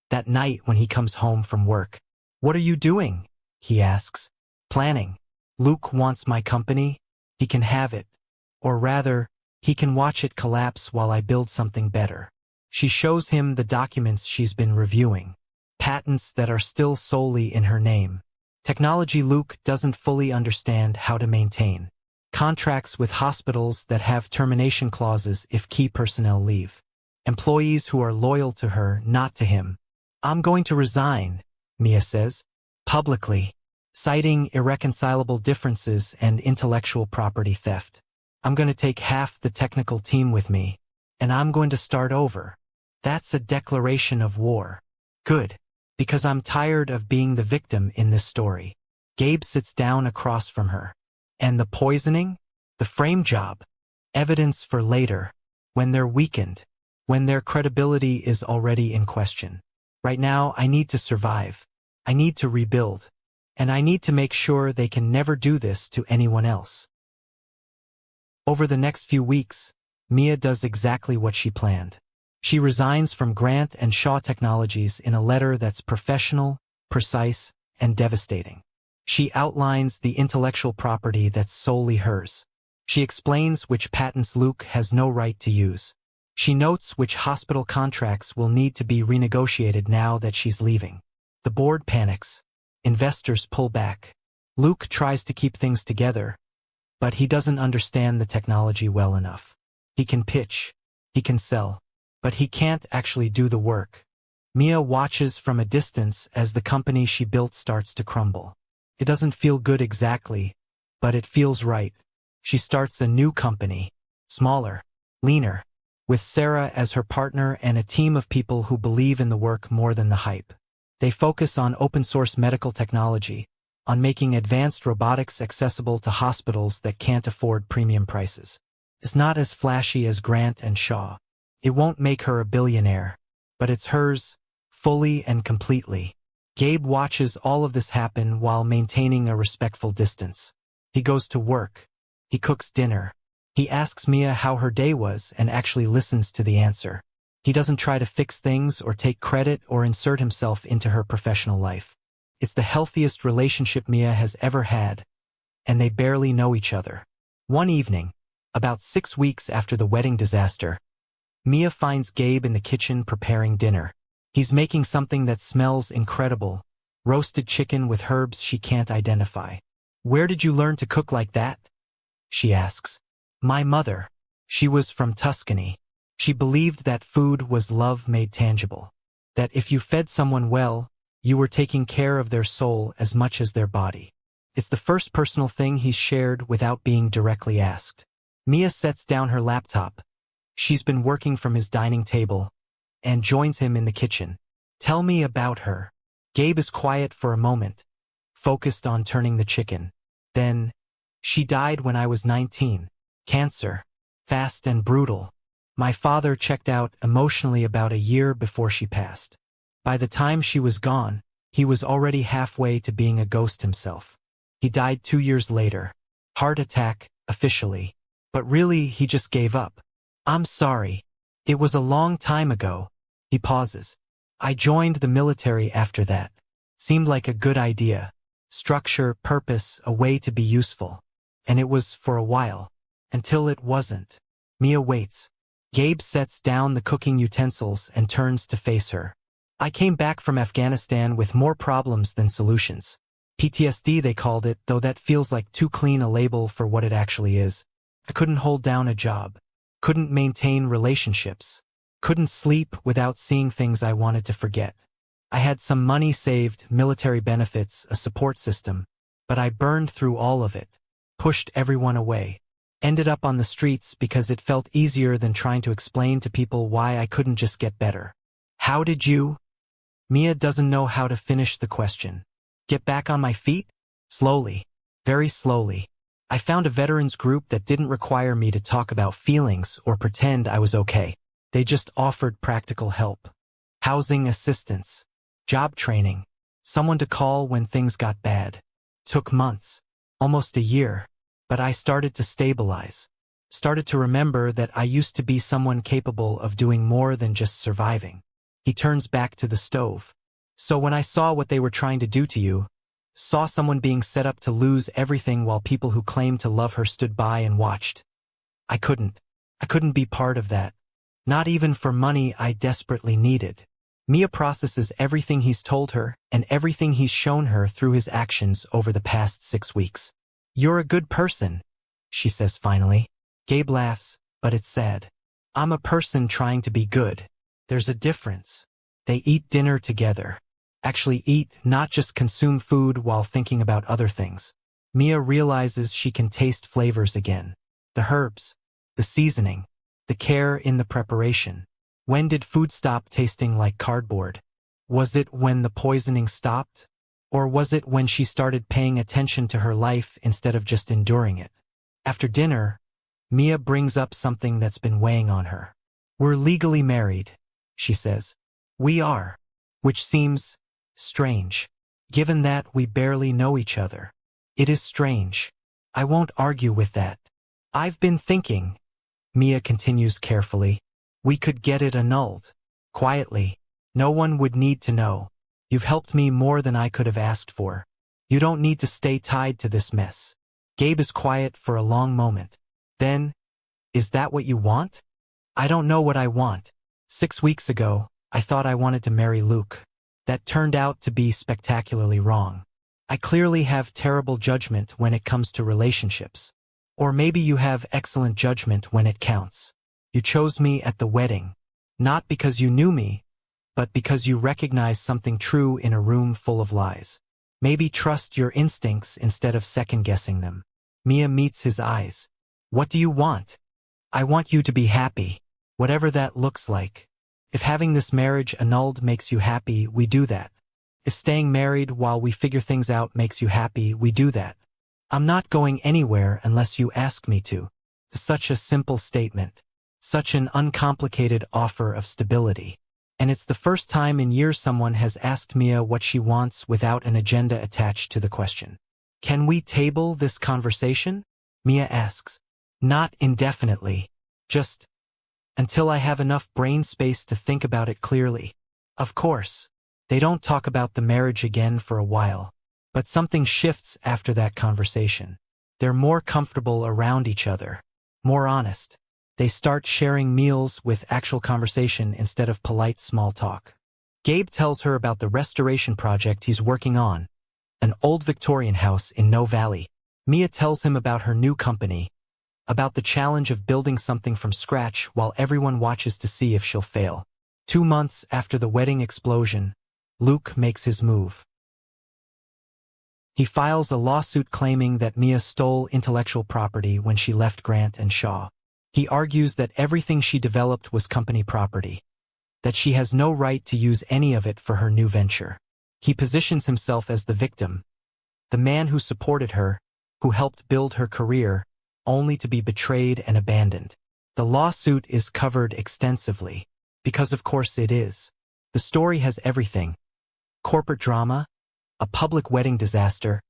S1: that night when he comes home from work. What are you doing? He asks. Planning. Luke wants my company. He can have it. Or rather, he can watch it collapse while I build something better. She shows him the documents she's been reviewing. Patents that are still solely in her name. Technology Luke doesn't fully understand how to maintain. Contracts with hospitals that have termination clauses if key personnel leave. Employees who are loyal to her, not to him. I'm going to resign, Mia says, publicly, citing irreconcilable differences and intellectual property theft. I'm going to take half the technical team with me, and I'm going to start over. That's a declaration of war. Good, because I'm tired of being the victim in this story. Gabe sits down across from her. And the poisoning? The frame job? Evidence for later, when they're weakened, when their credibility is already in question. Right now, I need to survive. I need to rebuild. And I need to make sure they can never do this to anyone else. Over the next few weeks, Mia does exactly what she planned. She resigns from Grant and Shaw Technologies in a letter that's professional, precise, and devastating. She outlines the intellectual property that's solely hers. She explains which patents Luke has no right to use. She notes which hospital contracts will need to be renegotiated now that she's leaving. The board panics. Investors pull back. Luke tries to keep things together, but he doesn't understand the technology well enough. He can pitch, he can sell, but he can't actually do the work. Mia watches from a distance as the company she built starts to crumble. It doesn't feel good exactly, but it feels right. She starts a new company, smaller, leaner, with Sarah as her partner and a team of people who believe in the work more than the hype. They focus on open-source medical technology, on making advanced robotics accessible to hospitals that can't afford premium prices. It's not as flashy as Grant and Shaw. It won't make her a billionaire, but it's hers, fully and completely. Gabe watches all of this happen while maintaining a respectful distance. He goes to work. He cooks dinner. He asks Mia how her day was and actually listens to the answer. He doesn't try to fix things or take credit or insert himself into her professional life. It's the healthiest relationship Mia has ever had, and they barely know each other. One evening, about 6 weeks after the wedding disaster, Mia finds Gabe in the kitchen preparing dinner. He's making something that smells incredible, roasted chicken with herbs she can't identify. "Where did you learn to cook like that?" she asks. "My mother. She was from Tuscany. She believed that food was love made tangible. That if you fed someone well, you were taking care of their soul as much as their body." It's the first personal thing he's shared without being directly asked. Mia sets down her laptop. She's been working from his dining table, and joins him in the kitchen. "Tell me about her." Gabe is quiet for a moment, focused on turning the chicken. Then, "She died when I was 19. Cancer. Fast and brutal. My father checked out emotionally about a year before she passed. By the time she was gone, he was already halfway to being a ghost himself. He died 2 years later. Heart attack, officially. But really, he just gave up. I'm sorry. It was a long time ago." He pauses. "I joined the military after that. Seemed like a good idea. Structure, purpose, a way to be useful. And it was for a while. Until it wasn't." Mia waits. Gabe sets down the cooking utensils and turns to face her. "I came back from Afghanistan with more problems than solutions. PTSD they called it, though that feels like too clean a label for what it actually is. I couldn't hold down a job. Couldn't maintain relationships. Couldn't sleep without seeing things I wanted to forget. I had some money saved, military benefits, a support system, but I burned through all of it. Pushed everyone away. Ended up on the streets because it felt easier than trying to explain to people why I couldn't just get better." "How did you?" Mia doesn't know how to finish the question. "Get back on my feet?" "Slowly. Very slowly. I found a veterans group that didn't require me to talk about feelings or pretend I was okay. They just offered practical help. Housing assistance. Job training. Someone to call when things got bad. Took months. Almost a year. But I started to stabilize. Started to remember that I used to be someone capable of doing more than just surviving." He turns back to the stove. "So when I saw what they were trying to do to you, saw someone being set up to lose everything while people who claimed to love her stood by and watched. I couldn't be part of that. Not even for money I desperately needed." Mia processes everything he's told her and everything he's shown her through his actions over the past 6 weeks. "You're a good person," she says finally. Gabe laughs, but it's sad. "I'm a person trying to be good. There's a difference." They eat dinner together. Actually eat, not just consume food while thinking about other things. Mia realizes she can taste flavors again. The herbs, the seasoning, the care in the preparation. When did food stop tasting like cardboard? Was it when the poisoning stopped? Or was it when she started paying attention to her life instead of just enduring it? After dinner, Mia brings up something that's been weighing on her. "We're legally married," she says. "We are," which seems strange, given that we barely know each other. It is strange. I won't argue with that. "I've been thinking," Mia continues carefully, "we could get it annulled. Quietly. No one would need to know. You've helped me more than I could have asked for. You don't need to stay tied to this mess." Gabe is quiet for a long moment. Then, "Is that what you want?" I don't know what I want. 6 weeks ago, I thought I wanted to marry Luke. That turned out to be spectacularly wrong. I clearly have terrible judgment when it comes to relationships. Or maybe you have excellent judgment when it counts. You chose me at the wedding, not because you knew me, but because you recognized something true in a room full of lies. Maybe trust your instincts instead of second-guessing them. Mia meets his eyes. What do you want? I want you to be happy, whatever that looks like. If having this marriage annulled makes you happy, we do that. If staying married while we figure things out makes you happy, we do that. I'm not going anywhere unless you ask me to. Such a simple statement. Such an uncomplicated offer of stability. And it's the first time in years someone has asked Mia what she wants without an agenda attached to the question. Can we table this conversation? Mia asks. Not indefinitely. Just until I have enough brain space to think about it clearly. Of course. They don't talk about the marriage again for a while. But something shifts after that conversation. They're more comfortable around each other. More honest. They start sharing meals with actual conversation instead of polite small talk. Gabe tells her about the restoration project he's working on. An old Victorian house in No Valley. Mia tells him about her new company. About the challenge of building something from scratch while everyone watches to see if she'll fail. 2 months after the wedding explosion, Luke makes his move. He files a lawsuit claiming that Mia stole intellectual property when she left Grant and Shaw. He argues that everything she developed was company property, that she has no right to use any of it for her new venture. He positions himself as the victim, the man who supported her, who helped build her career, only to be betrayed and abandoned. The lawsuit is covered extensively, because of course it is. The story has everything. Corporate drama, a public wedding disaster,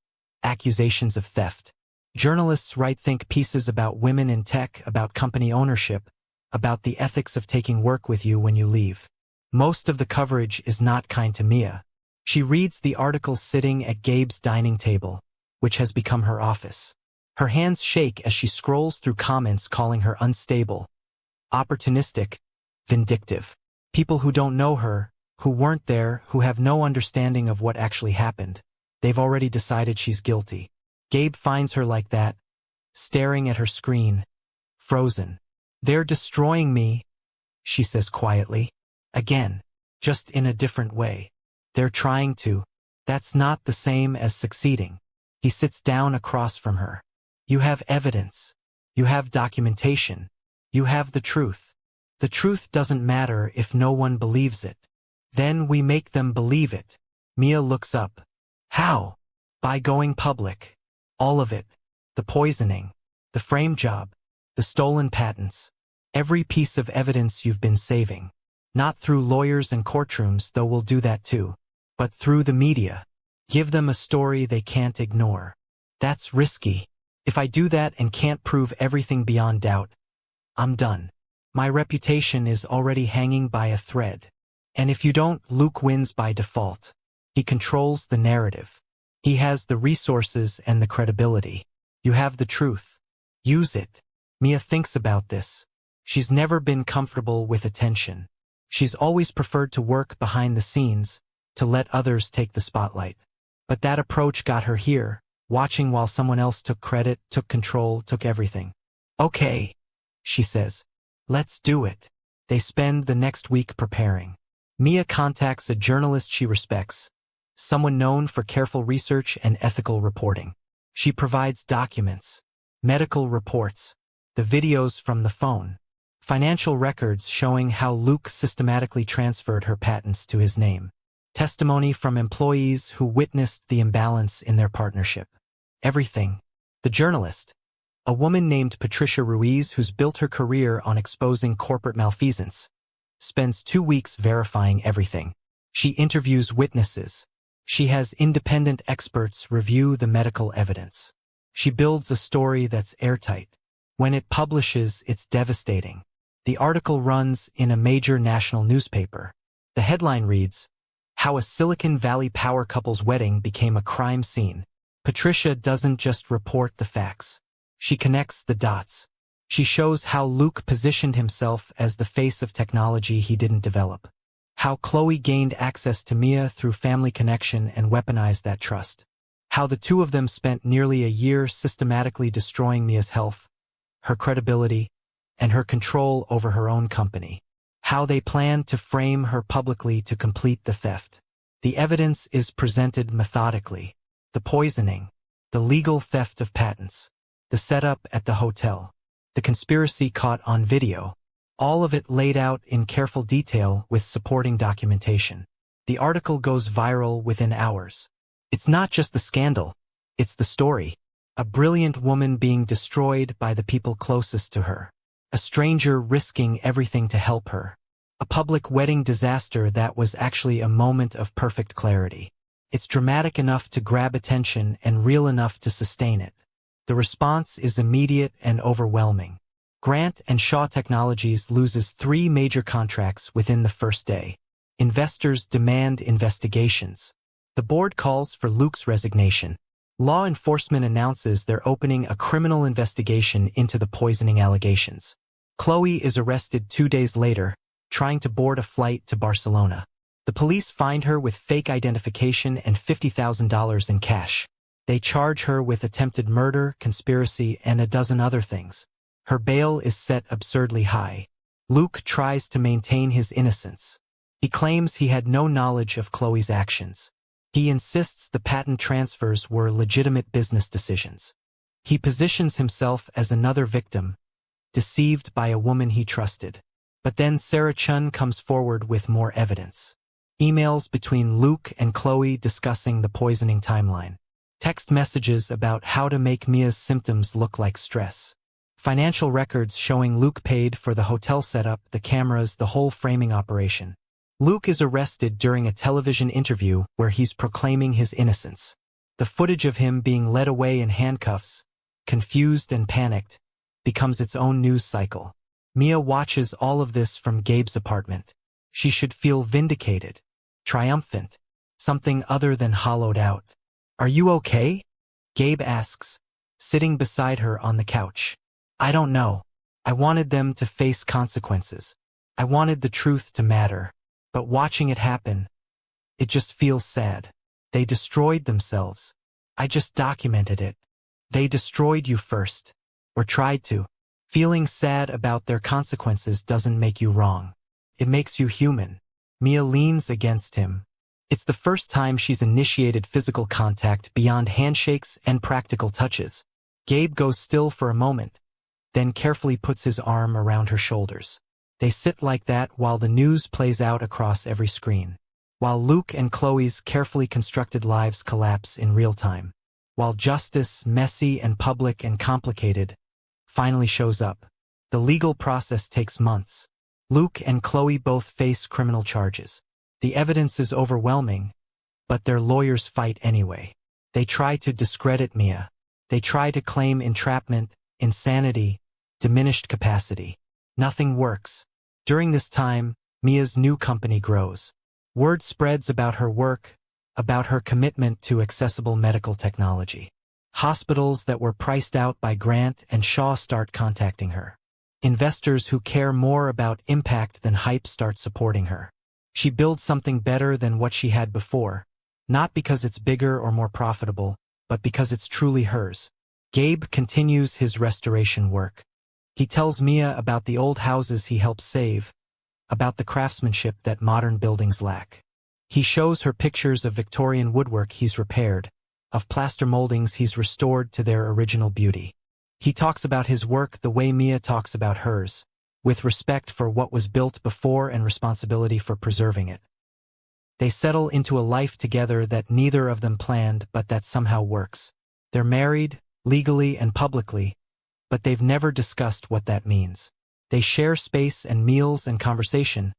S1: accusations of theft. Journalists write think pieces about women in tech, about company ownership, about the ethics of taking work with you when you leave. Most of the coverage is not kind to Mia. She reads the articles sitting at Gabe's dining table, which has become her office. Her hands shake as she scrolls through comments calling her unstable, opportunistic, vindictive. People who don't know her, who weren't there, who have no understanding of what actually happened. They've already decided she's guilty. Gabe finds her like that, staring at her screen, frozen. They're destroying me, she says quietly. Again, just in a different way. They're trying to. That's not the same as succeeding. He sits down across from her. You have evidence. You have documentation. You have the truth. The truth doesn't matter if no one believes it. Then we make them believe it. Mia looks up. How? By going public. All of it. The poisoning. The frame job. The stolen patents. Every piece of evidence you've been saving. Not through lawyers and courtrooms, though we'll do that too. But through the media. Give them a story they can't ignore. That's risky. If I do that and can't prove everything beyond doubt, I'm done. My reputation is already hanging by a thread. And if you don't, Luke wins by default. He controls the narrative. He has the resources and the credibility. You have the truth. Use it. Mia thinks about this. She's never been comfortable with attention. She's always preferred to work behind the scenes, to let others take the spotlight. But that approach got her here, watching while someone else took credit, took control, took everything. Okay, she says. Let's do it. They spend the next week preparing. Mia contacts a journalist she respects, someone known for careful research and ethical reporting. She provides documents, medical reports, the videos from the phone, financial records showing how Luke systematically transferred her patents to his name, testimony from employees who witnessed the imbalance in their partnership. Everything. The journalist, a woman named Patricia Ruiz who's built her career on exposing corporate malfeasance, spends 2 weeks verifying everything. She interviews witnesses. She has independent experts review the medical evidence. She builds a story that's airtight. When it publishes, it's devastating. The article runs in a major national newspaper. The headline reads, "How a Silicon Valley power couple's wedding became a crime scene." Patricia doesn't just report the facts. She connects the dots. She shows how Luke positioned himself as the face of technology he didn't develop. How Chloe gained access to Mia through family connection and weaponized that trust. How the two of them spent nearly a year systematically destroying Mia's health, her credibility, and her control over her own company. How they planned to frame her publicly to complete the theft. The evidence is presented methodically. The poisoning, the legal theft of patents, the setup at the hotel, the conspiracy caught on video, all of it laid out in careful detail with supporting documentation. The article goes viral within hours. It's not just the scandal, it's the story. A brilliant woman being destroyed by the people closest to her. A stranger risking everything to help her. A public wedding disaster that was actually a moment of perfect clarity. It's dramatic enough to grab attention and real enough to sustain it. The response is immediate and overwhelming. Grant and Shaw Technologies loses 3 major contracts within the first day. Investors demand investigations. The board calls for Luke's resignation. Law enforcement announces they're opening a criminal investigation into the poisoning allegations. Chloe is arrested 2 days later, trying to board a flight to Barcelona. The police find her with fake identification and $50,000 in cash. They charge her with attempted murder, conspiracy, and a dozen other things. Her bail is set absurdly high. Luke tries to maintain his innocence. He claims he had no knowledge of Chloe's actions. He insists the patent transfers were legitimate business decisions. He positions himself as another victim, deceived by a woman he trusted. But then Sarah Chun comes forward with more evidence. Emails between Luke and Chloe discussing the poisoning timeline. Text messages about how to make Mia's symptoms look like stress. Financial records showing Luke paid for the hotel setup, the cameras, the whole framing operation. Luke is arrested during a television interview where he's proclaiming his innocence. The footage of him being led away in handcuffs, confused and panicked, becomes its own news cycle. Mia watches all of this from Gabe's apartment. She should feel vindicated, triumphant, something other than hollowed out. "Are you okay?" Gabe asks, sitting beside her on the couch. "I don't know. I wanted them to face consequences. I wanted the truth to matter. But watching it happen, it just feels sad. They destroyed themselves. I just documented it. They destroyed you first. Or tried to. Feeling sad about their consequences doesn't make you wrong. It makes you human." Mia leans against him. It's the first time she's initiated physical contact beyond handshakes and practical touches. Gabe goes still for a moment, then carefully puts his arm around her shoulders. They sit like that while the news plays out across every screen. While Luke and Chloe's carefully constructed lives collapse in real time. While justice, messy and public and complicated, finally shows up. The legal process takes months. Luke and Chloe both face criminal charges. The evidence is overwhelming, but their lawyers fight anyway. They try to discredit Mia. They try to claim entrapment, insanity, diminished capacity. Nothing works. During this time, Mia's new company grows. Word spreads about her work, about her commitment to accessible medical technology. Hospitals that were priced out by Grant and Shaw start contacting her. Investors who care more about impact than hype start supporting her. She builds something better than what she had before, not because it's bigger or more profitable, but because it's truly hers. Gabe continues his restoration work. He tells Mia about the old houses he helped save, about the craftsmanship that modern buildings lack. He shows her pictures of Victorian woodwork he's repaired, of plaster moldings he's restored to their original beauty. He talks about his work the way Mia talks about hers, with respect for what was built before and responsibility for preserving it. They settle into a life together that neither of them planned but that somehow works. They're married, legally and publicly, but they've never discussed what that means. They share space and meals and conversation,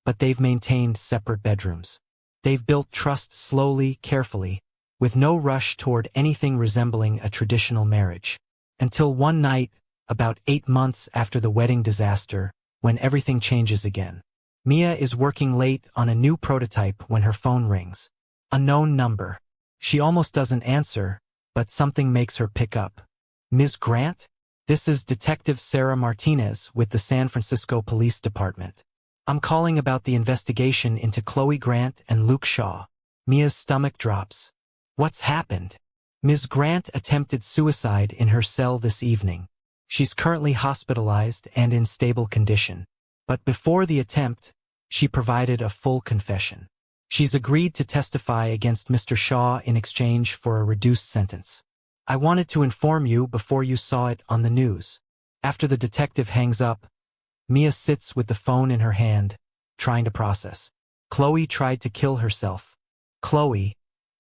S1: but they've maintained separate bedrooms. They've built trust slowly, carefully, with no rush toward anything resembling a traditional marriage. Until one night, about 8 months after the wedding disaster, when everything changes again. Mia is working late on a new prototype when her phone rings. Unknown number. She almost doesn't answer, but something makes her pick up. "Ms. Grant?" This is Detective Sarah Martinez with the San Francisco Police Department. I'm calling about the investigation into Chloe Grant and Luke Shaw. Mia's stomach drops. What's happened? Ms. Grant attempted suicide in her cell this evening. She's currently hospitalized and in stable condition. But before the attempt, she provided a full confession. She's agreed to testify against Mr. Shaw in exchange for a reduced sentence. I wanted to inform you before you saw it on the news. After the detective hangs up, Mia sits with the phone in her hand, trying to process. Chloe tried to kill herself. Chloe,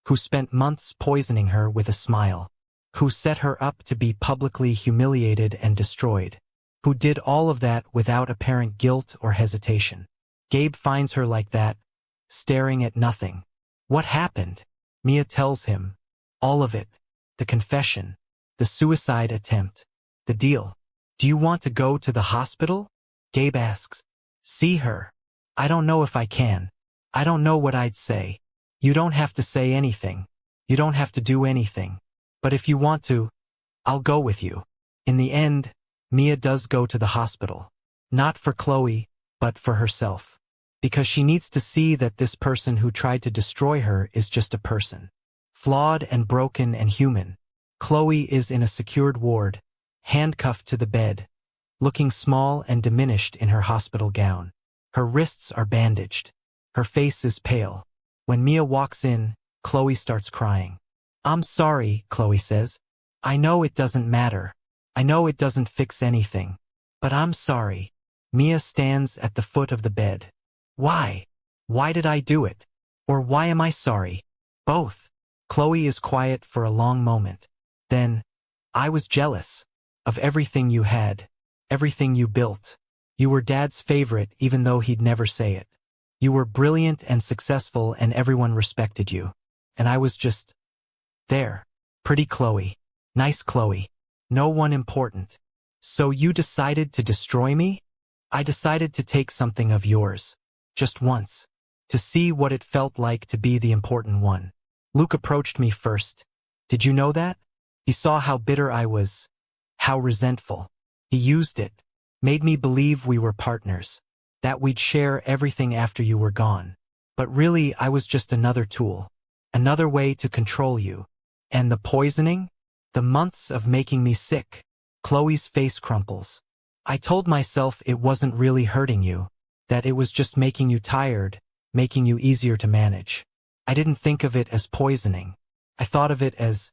S1: who spent months poisoning her with a smile, who set her up to be publicly humiliated and destroyed, who did all of that without apparent guilt or hesitation. Gabe finds her like that, staring at nothing. What happened? Mia tells him. All of it. The confession. The suicide attempt. The deal. Do you want to go to the hospital? Gabe asks. See her. I don't know if I can. I don't know what I'd say. You don't have to say anything. You don't have to do anything. But if you want to, I'll go with you. In the end, Mia does go to the hospital. Not for Chloe, but for herself. Because she needs to see that this person who tried to destroy her is just a person. Flawed and broken and human. Chloe is in a secured ward, handcuffed to the bed, looking small and diminished in her hospital gown. Her wrists are bandaged. Her face is pale. When Mia walks in, Chloe starts crying. I'm sorry, Chloe says. I know it doesn't matter. I know it doesn't fix anything. But I'm sorry. Mia stands at the foot of the bed. Why? Why did I do it? Or why am I sorry? Both. Chloe is quiet for a long moment. Then, I was jealous of everything you had, everything you built. You were Dad's favorite even though he'd never say it. You were brilliant and successful and everyone respected you. And I was just there. Pretty Chloe. Nice Chloe. No one important. So you decided to destroy me? I decided to take something of yours. Just once. To see what it felt like to be the important one. Luke approached me first. Did you know that? He saw how bitter I was. How resentful. He used it. Made me believe we were partners. That we'd share everything after you were gone. But really, I was just another tool. Another way to control you. And the poisoning? The months of making me sick. Chloe's face crumples. I told myself it wasn't really hurting you. That it was just making you tired, making you easier to manage. I didn't think of it as poisoning. I thought of it as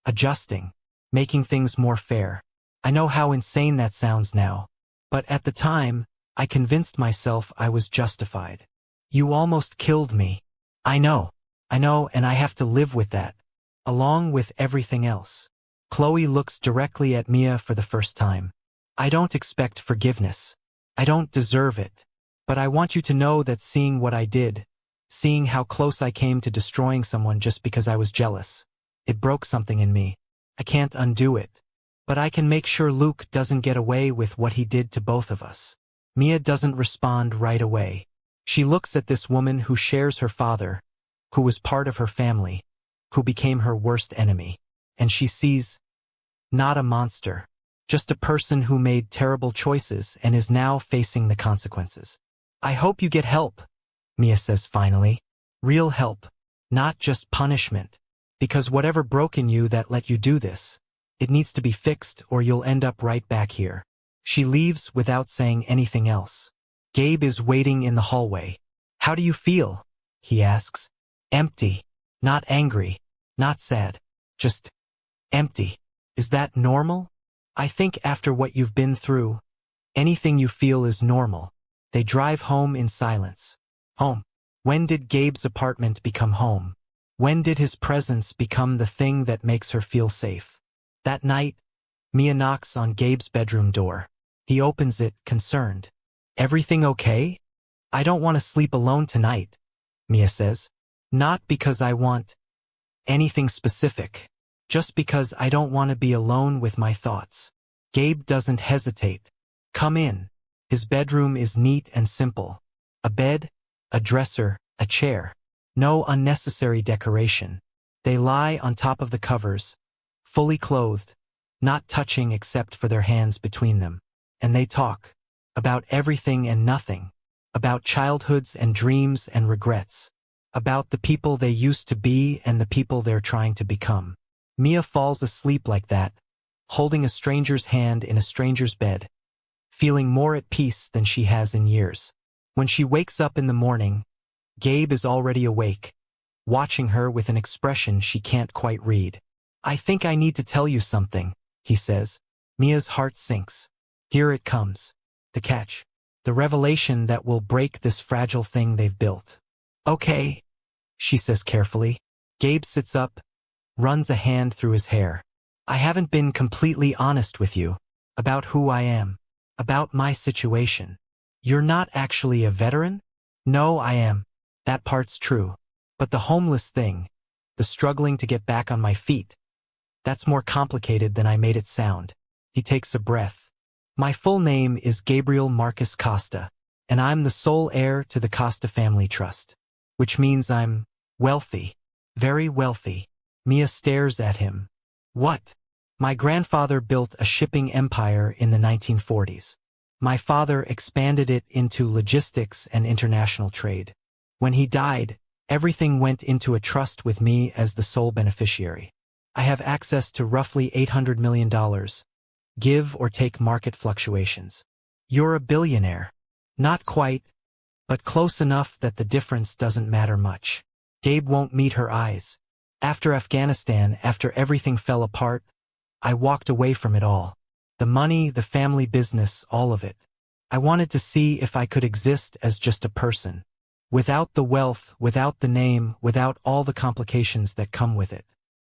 S1: adjusting, making things more fair. I know how insane that sounds now. But at the time, I convinced myself I was justified. You almost killed me. I know, and I have to live with that, along with everything else. Chloe looks directly at Mia for the first time. I don't expect forgiveness. I don't deserve it. But I want you to know that seeing what I did, seeing how close I came to destroying someone just because I was jealous, it broke something in me. I can't undo it. But I can make sure Luke doesn't get away with what he did to both of us. Mia doesn't respond right away. She looks at this woman who shares her father, who was part of her family, who became her worst enemy. And she sees not a monster, just a person who made terrible choices and is now facing the consequences. I hope you get help, Mia says finally. Real help, not just punishment. Because whatever broke in you that let you do this, it needs to be fixed or you'll end up right back here. She leaves without saying anything else. Gabe is waiting in the hallway. How do you feel? He asks. Empty. Not angry. Not sad. Just empty. Is that normal? I think after what you've been through, anything you feel is normal. They drive home in silence. Home. When did Gabe's apartment become home? When did his presence become the thing that makes her feel safe? That night, Mia knocks on Gabe's bedroom door. He opens it, concerned. Everything okay? I don't want to sleep alone tonight, Mia says. Not because I want anything specific. Just because I don't want to be alone with my thoughts. Gabe doesn't hesitate. Come in. His bedroom is neat and simple. A bed, a dresser, a chair. No unnecessary decoration. They lie on top of the covers, fully clothed. not touching except for their hands between them. And they talk. About everything and nothing. About childhoods and dreams and regrets. About the people they used to be and the people they're trying to become. Mia falls asleep like that, holding a stranger's hand in a stranger's bed, feeling more at peace than she has in years. When she wakes up in the morning, Gabe is already awake, watching her with an expression she can't quite read. "I think I need to tell you something," he says. Mia's heart sinks. Here it comes. The catch. The revelation that will break this fragile thing they've built. "Okay," she says carefully. Gabe sits up, runs a hand through his hair. "I haven't been completely honest with you. About who I am. About my situation. You're not actually a veteran?" "No, I am. That part's true. But the homeless thing, the struggling to get back on my feet, that's more complicated than I made it sound." He takes a breath. "My full name is Gabriel Marcus Costa, and I'm the sole heir to the Costa Family Trust. Which means I'm wealthy. Very wealthy." Mia stares at him. "What?" "My grandfather built a shipping empire in the 1940s. My father expanded it into logistics and international trade. When he died, everything went into a trust with me as the sole beneficiary. I have access to roughly $800 million, give or take market fluctuations. You're a billionaire." "Not quite, but close enough that the difference doesn't matter much." Gabe won't meet her eyes. "After Afghanistan, after everything fell apart, I walked away from it all. The money, the family business, all of it. I wanted to see if I could exist as just a person. Without the wealth, without the name, without all the complications that come with it.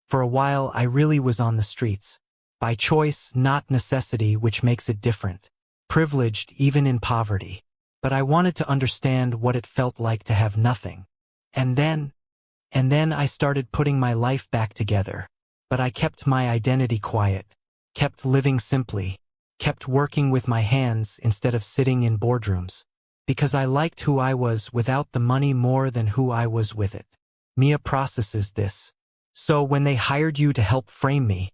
S1: For a while, I really was on the streets. By choice, not necessity, which makes it different. Privileged, even in poverty. But I wanted to understand what it felt like to have nothing. And then I started putting my life back together. But I kept my identity quiet, kept living simply, kept working with my hands instead of sitting in boardrooms. Because I liked who I was without the money more than who I was with it." Mia processes this. "So when they hired you to help frame me,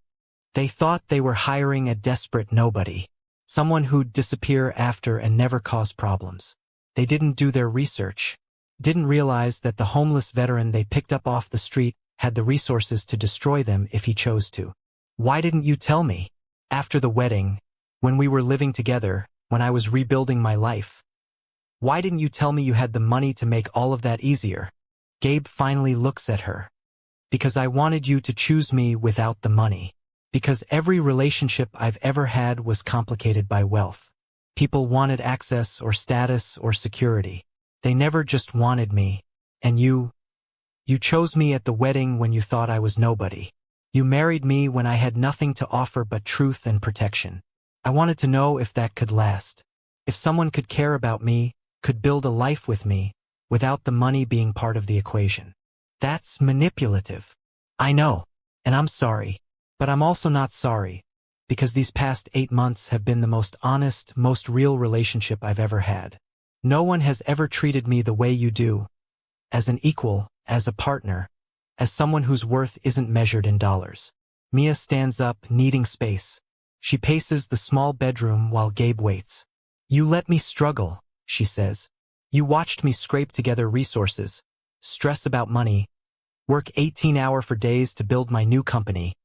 S1: they thought they were hiring a desperate nobody. Someone who'd disappear after and never cause problems. They didn't do their research. Didn't realize that the homeless veteran they picked up off the street had the resources to destroy them if he chose to. Why didn't you tell me? After the wedding, when we were living together, when I was rebuilding my life. Why didn't you tell me you had the money to make all of that easier?" Gabe finally looks at her. "Because I wanted you to choose me without the money. Because every relationship I've ever had was complicated by wealth. People wanted access or status or security. They never just wanted me. And you chose me at the wedding when you thought I was nobody. You married me when I had nothing to offer but truth and protection. I wanted to know if that could last. If someone could care about me, could build a life with me, without the money being part of the equation. That's manipulative. I know, and I'm sorry. But I'm also not sorry, because these past 8 months have been the most honest, most real relationship I've ever had. No one has ever treated me the way you do. As an equal, as a partner, as someone whose worth isn't measured in dollars." Mia stands up, needing space. She paces the small bedroom while Gabe waits. "You let me struggle," she says. "You watched me scrape together resources, stress about money, work 18-hour for days to build my new company,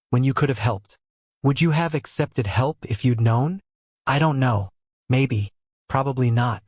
S1: when you could have helped. Would you have accepted help if you'd known? I don't know. Maybe. Probably not.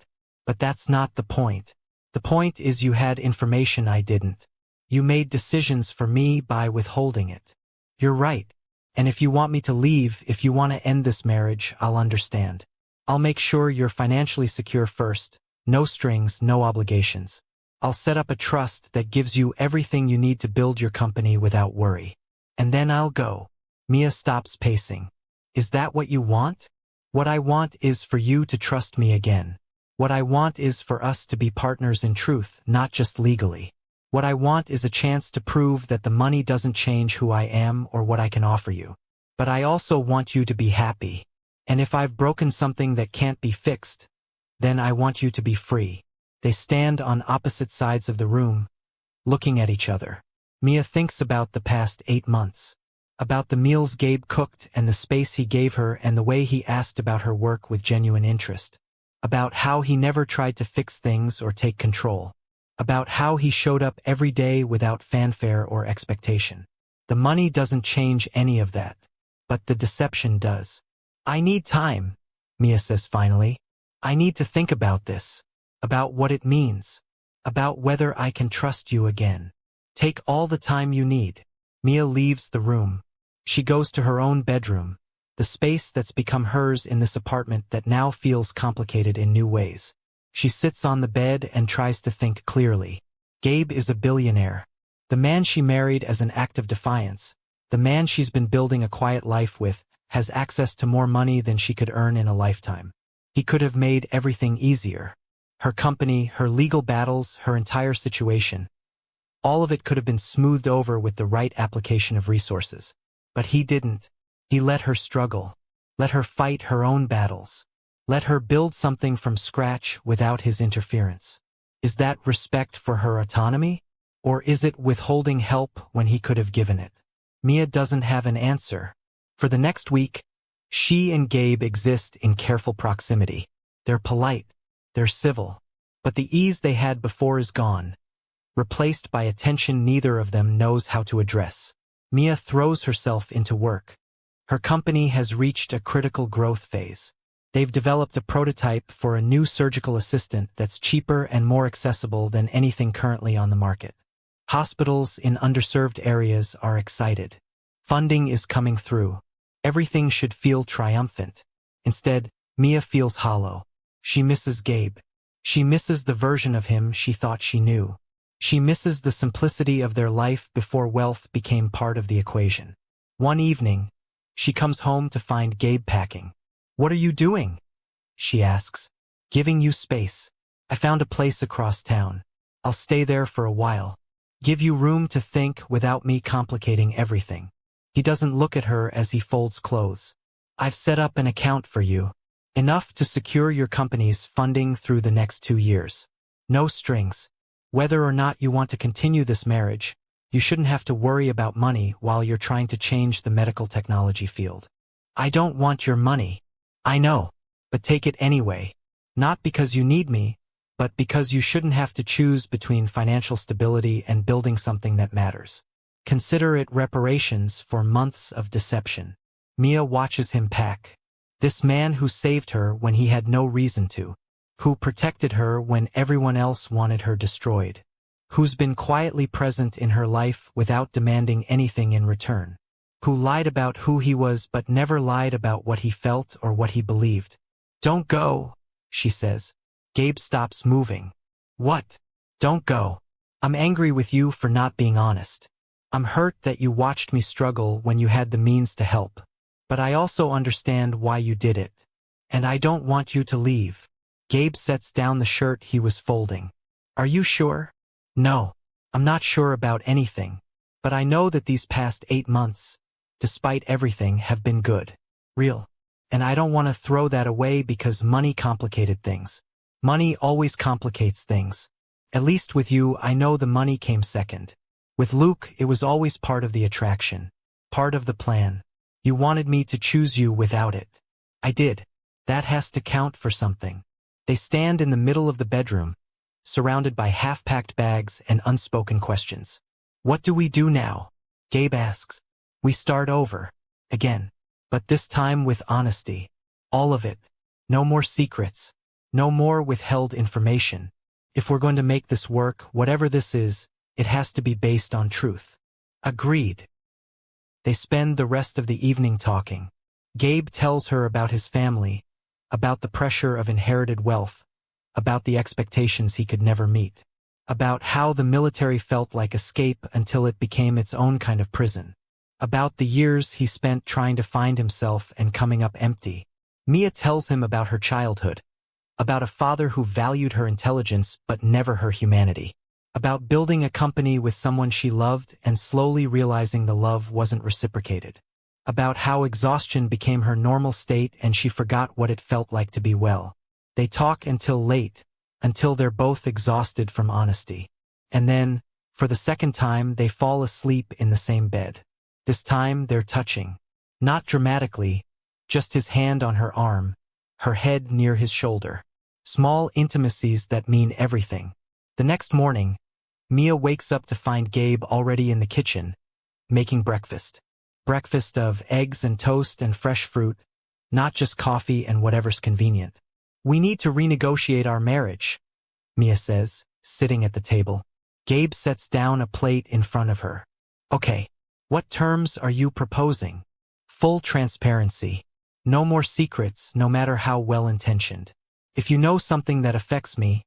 S1: But that's not the point. The point is you had information I didn't. You made decisions for me by withholding it. You're right. And if you want me to leave, if you want to end this marriage, I'll understand. I'll make sure you're financially secure first. No strings, no obligations. I'll set up a trust that gives you everything you need to build your company without worry. And then I'll go." Mia stops pacing. "Is that what you want?" "What I want is for you to trust me again. What I want is for us to be partners in truth, not just legally. What I want is a chance to prove that the money doesn't change who I am or what I can offer you. But I also want you to be happy. And if I've broken something that can't be fixed, then I want you to be free." They stand on opposite sides of the room, looking at each other. Mia thinks about the past 8 months. about the meals Gabe cooked and the space he gave her and the way he asked about her work with genuine interest, about how he never tried to fix things or take control, about how he showed up every day without fanfare or expectation. The money doesn't change any of that, but the deception does. I need time, Mia says finally. I need to think about this, about what it means, about whether I can trust you again. Take all the time you need. Mia leaves the room. She goes to her own bedroom, the space that's become hers in this apartment that now feels complicated in new ways. She sits on the bed and tries to think clearly. Gabe is a billionaire. The man she married as an act of defiance, the man she's been building a quiet life with, has access to more money than she could earn in a lifetime. He could have made everything easier. Her company, her legal battles, her entire situation. All of it could have been smoothed over with the right application of resources. But he didn't. He let her struggle. Let her fight her own battles. Let her build something from scratch without his interference. Is that respect for her autonomy? Or is it withholding help when he could have given it? Mia doesn't have an answer. For the next week, she and Gabe exist in careful proximity. They're polite. They're civil. But the ease they had before is gone, replaced by a tension neither of them knows how to address. Mia throws herself into work. Her company has reached a critical growth phase. They've developed a prototype for a new surgical assistant that's cheaper and more accessible than anything currently on the market. Hospitals in underserved areas are excited. Funding is coming through. Everything should feel triumphant. Instead, Mia feels hollow. She misses Gabe. She misses the version of him she thought she knew. She misses the simplicity of their life before wealth became part of the equation. One evening, she comes home to find Gabe packing. "What are you doing?" she asks. "Giving you space. I found a place across town. I'll stay there for a while. Give you room to think without me complicating everything." He doesn't look at her as he folds clothes. "I've set up an account for you. Enough to secure your company's funding through the next 2 years. No strings. Whether or not you want to continue this marriage, you shouldn't have to worry about money while you're trying to change the medical technology field." "I don't want your money." "I know, but take it anyway. Not because you need me, but because you shouldn't have to choose between financial stability and building something that matters. Consider it reparations for months of deception." Mia watches him pack. This man who saved her when he had no reason to, who protected her when everyone else wanted her destroyed, who's been quietly present in her life without demanding anything in return, who lied about who he was but never lied about what he felt or what he believed. "Don't go," she says. Gabe stops moving. "What? Don't go. I'm angry with you for not being honest. I'm hurt that you watched me struggle when you had the means to help. But I also understand why you did it. And I don't want you to leave." Gabe sets down the shirt he was folding. "Are you sure?" "No, I'm not sure about anything. But I know that these past 8 months, despite everything, have been good. Real. And I don't want to throw that away because money complicated things. Money always complicates things. At least with you, I know the money came second. With Luke, it was always part of the attraction. Part of the plan. You wanted me to choose you without it. I did. That has to count for something." They stand in the middle of the bedroom, surrounded by half-packed bags and unspoken questions. "What do we do now?" Gabe asks. "We start over. Again. But this time with honesty. All of it. No more secrets. No more withheld information. If we're going to make this work, whatever this is, it has to be based on truth." Agreed. They spend the rest of the evening talking. Gabe tells her about his family, about the pressure of inherited wealth, about the expectations he could never meet, about how the military felt like escape until it became its own kind of prison, about the years he spent trying to find himself and coming up empty. Mia tells him about her childhood, about a father who valued her intelligence but never her humanity, about building a company with someone she loved and slowly realizing the love wasn't reciprocated, about how exhaustion became her normal state and she forgot what it felt like to be well. They talk until late, until they're both exhausted from honesty. And then, for the second time, they fall asleep in the same bed. This time they're touching. Not dramatically, just his hand on her arm, her head near his shoulder. Small intimacies that mean everything. The next morning, Mia wakes up to find Gabe already in the kitchen, making breakfast. Breakfast of eggs and toast and fresh fruit, not just coffee and whatever's convenient. We need to renegotiate our marriage, Mia says, sitting at the table. Gabe sets down a plate in front of her. Okay, what terms are you proposing? Full transparency. No more secrets, no matter how well-intentioned. If you know something that affects me,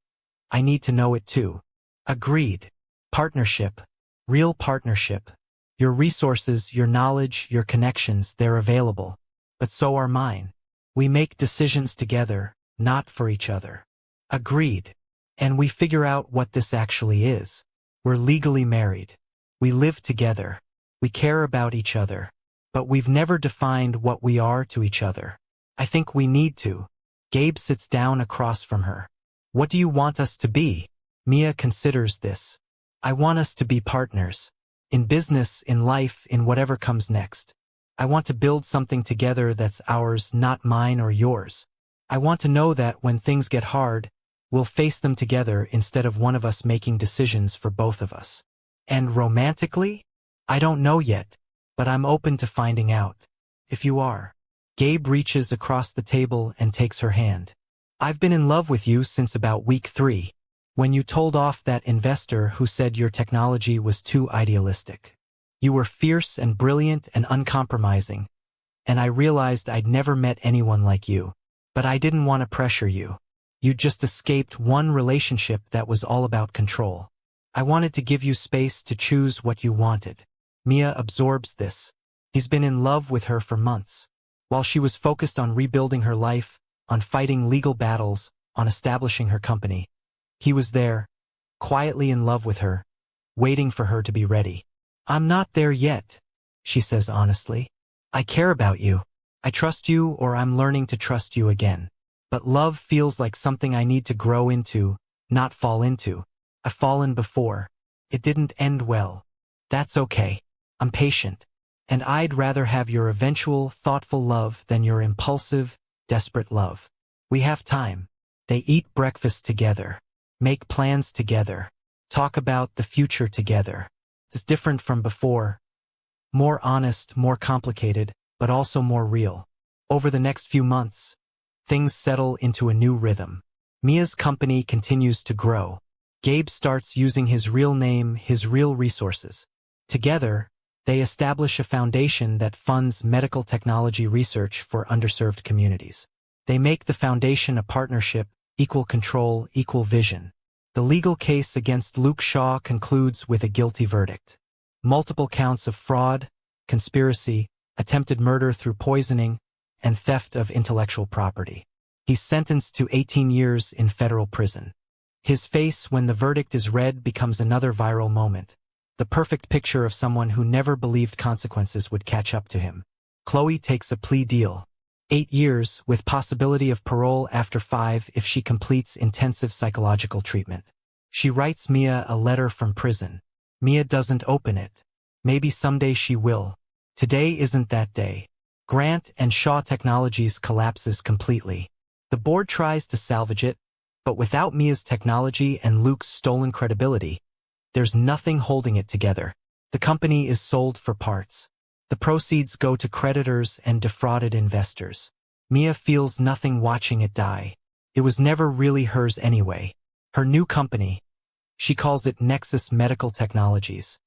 S1: I need to know it too. Agreed. Partnership. Real partnership. Your resources, your knowledge, your connections, they're available. But so are mine. We make decisions together, not for each other. Agreed. And we figure out what this actually is. We're legally married. We live together. We care about each other. But we've never defined what we are to each other. I think we need to. Gabe sits down across from her. What do you want us to be? Mia considers this. I want us to be partners. In business, in life, in whatever comes next. I want to build something together that's ours, not mine or yours. I want to know that when things get hard, we'll face them together instead of one of us making decisions for both of us. And romantically? I don't know yet, but I'm open to finding out. If you are. Gabe reaches across the table and takes her hand. I've been in love with you since about week 3. When you told off that investor who said your technology was too idealistic. You were fierce and brilliant and uncompromising, and I realized I'd never met anyone like you. But I didn't want to pressure you. You just escaped one relationship that was all about control. I wanted to give you space to choose what you wanted. Mia absorbs this. He's been in love with her for months. While she was focused on rebuilding her life, on fighting legal battles, on establishing her company. He was there, quietly in love with her, waiting for her to be ready. I'm not there yet, she says honestly. I care about you. I trust you, or I'm learning to trust you again. But love feels like something I need to grow into, not fall into. I've fallen before. It didn't end well. That's okay. I'm patient. And I'd rather have your eventual, thoughtful love than your impulsive, desperate love. We have time. They eat breakfast together. Make plans together. Talk about the future together. It's different from before. More honest, more complicated, but also more real. Over the next few months, things settle into a new rhythm. Mia's company continues to grow. Gabe starts using his real name, his real resources. Together, they establish a foundation that funds medical technology research for underserved communities. They make the foundation a partnership, equal control, equal vision. The legal case against Luke Shaw concludes with a guilty verdict. Multiple counts of fraud, conspiracy, attempted murder through poisoning, and theft of intellectual property. He's sentenced to 18 years in federal prison. His face when the verdict is read becomes another viral moment. The perfect picture of someone who never believed consequences would catch up to him. Chloe takes a plea deal. 8 years, with possibility of parole after 5 if she completes intensive psychological treatment. She writes Mia a letter from prison. Mia doesn't open it. Maybe someday she will. Today isn't that day. Grant and Shaw Technologies collapses completely. The board tries to salvage it, but without Mia's technology and Luke's stolen credibility, there's nothing holding it together. The company is sold for parts. The proceeds go to creditors and defrauded investors. Mia feels nothing watching it die. It was never really hers anyway. Her new company, she calls it Nexus Medical Technologies,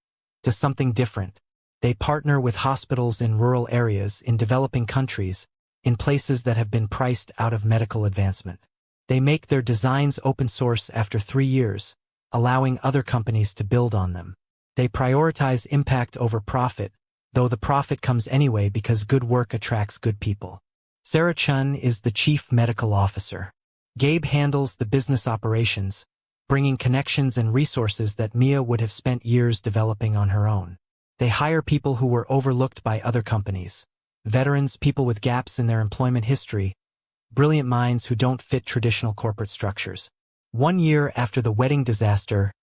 S1: does something different. They partner with hospitals in rural areas, in developing countries, in places that have been priced out of medical advancement. They make their designs open source after 3 years, allowing other companies to build on them. They prioritize impact over profit, though the profit comes anyway because good work attracts good people. Sarah Chun is the chief medical officer. Gabe handles the business operations, bringing connections and resources that Mia would have spent years developing on her own. They hire people who were overlooked by other companies. Veterans, people with gaps in their employment history, brilliant minds who don't fit traditional corporate structures. 1 year after the wedding disaster,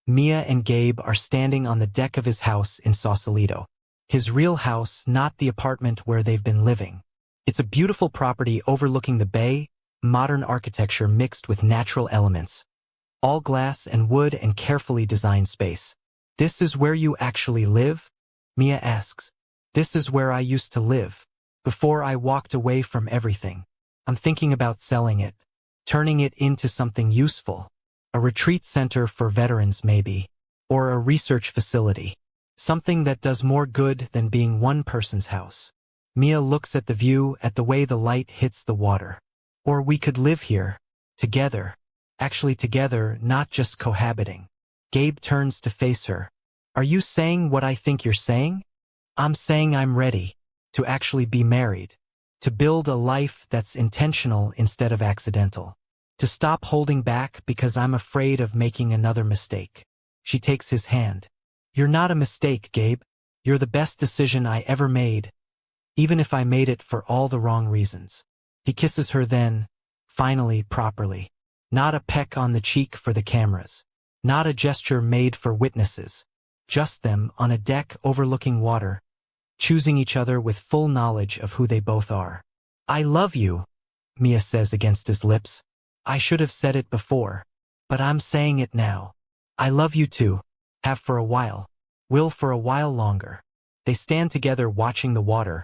S1: Mia and Gabe are standing on the deck of his house in Sausalito. His real house, not the apartment where they've been living. It's a beautiful property overlooking the bay, modern architecture mixed with natural elements. All glass and wood and carefully designed space. "This is where you actually live?" Mia asks. "This is where I used to live. Before I walked away from everything. I'm thinking about selling it. Turning it into something useful. A retreat center for veterans maybe. Or a research facility. Something that does more good than being one person's house." Mia looks at the view, at the way the light hits the water. "Or we could live here. Together. Actually together, not just cohabiting." Gabe turns to face her. "Are you saying what I think you're saying?" "I'm saying I'm ready. To actually be married. To build a life that's intentional instead of accidental. To stop holding back because I'm afraid of making another mistake." She takes his hand. "You're not a mistake, Gabe. You're the best decision I ever made. Even if I made it for all the wrong reasons." He kisses her then, finally, properly. Not a peck on the cheek for the cameras. Not a gesture made for witnesses. Just them on a deck overlooking water, choosing each other with full knowledge of who they both are. "I love you," Mia says against his lips. "I should have said it before. But I'm saying it now. I love you too. Have for a while. Will for a while longer." They stand together watching the water,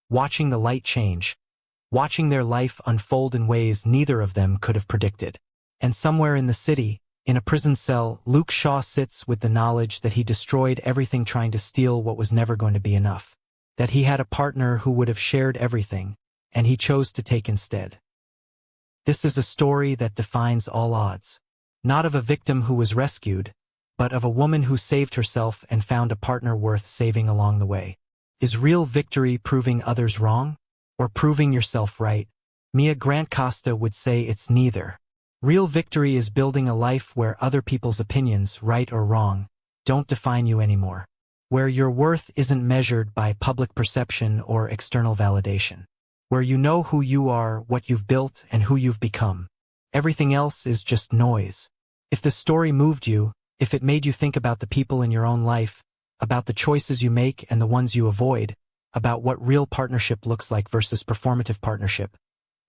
S1: watching the light change, watching their life unfold in ways neither of them could have predicted. And somewhere in the city, in a prison cell, Luke Shaw sits with the knowledge that he destroyed everything trying to steal what was never going to be enough. That he had a partner who would have shared everything, and he chose to take instead. This is a story that defines all odds. Not of a victim who was rescued, but of a woman who saved herself and found a partner worth saving along the way. Is real victory proving others wrong? Or proving yourself right? Mia Grant Costa would say it's neither. Real victory is building a life where other people's opinions, right or wrong, don't define you anymore. Where your worth isn't measured by public perception or external validation. Where you know who you are, what you've built, and who you've become. Everything else is just noise. If the story moved you, if it made you think about the people in your own life, about the choices you make and the ones you avoid, about what real partnership looks like versus performative partnership,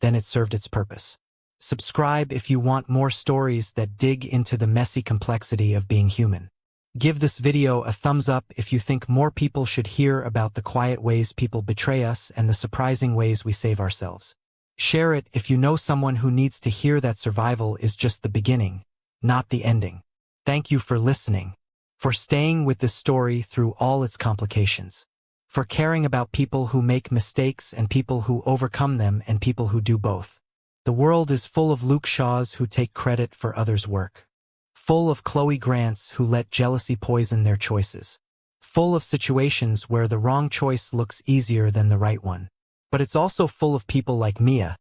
S1: then it served its purpose. Subscribe if you want more stories that dig into the messy complexity of being human. Give this video a thumbs up if you think more people should hear about the quiet ways people betray us and the surprising ways we save ourselves. Share it if you know someone who needs to hear that survival is just the beginning, not the ending. Thank you for listening, for staying with this story through all its complications, for caring about people who make mistakes and people who overcome them and people who do both. The world is full of Luke Shaws who take credit for others' work. Full of Chloe Grants who let jealousy poison their choices. Full of situations where the wrong choice looks easier than the right one. But it's also full of people like Mia,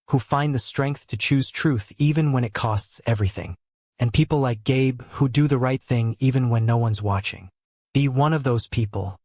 S1: who find the strength to choose truth even when it costs everything. And people like Gabe who do the right thing even when no one's watching. Be one of those people.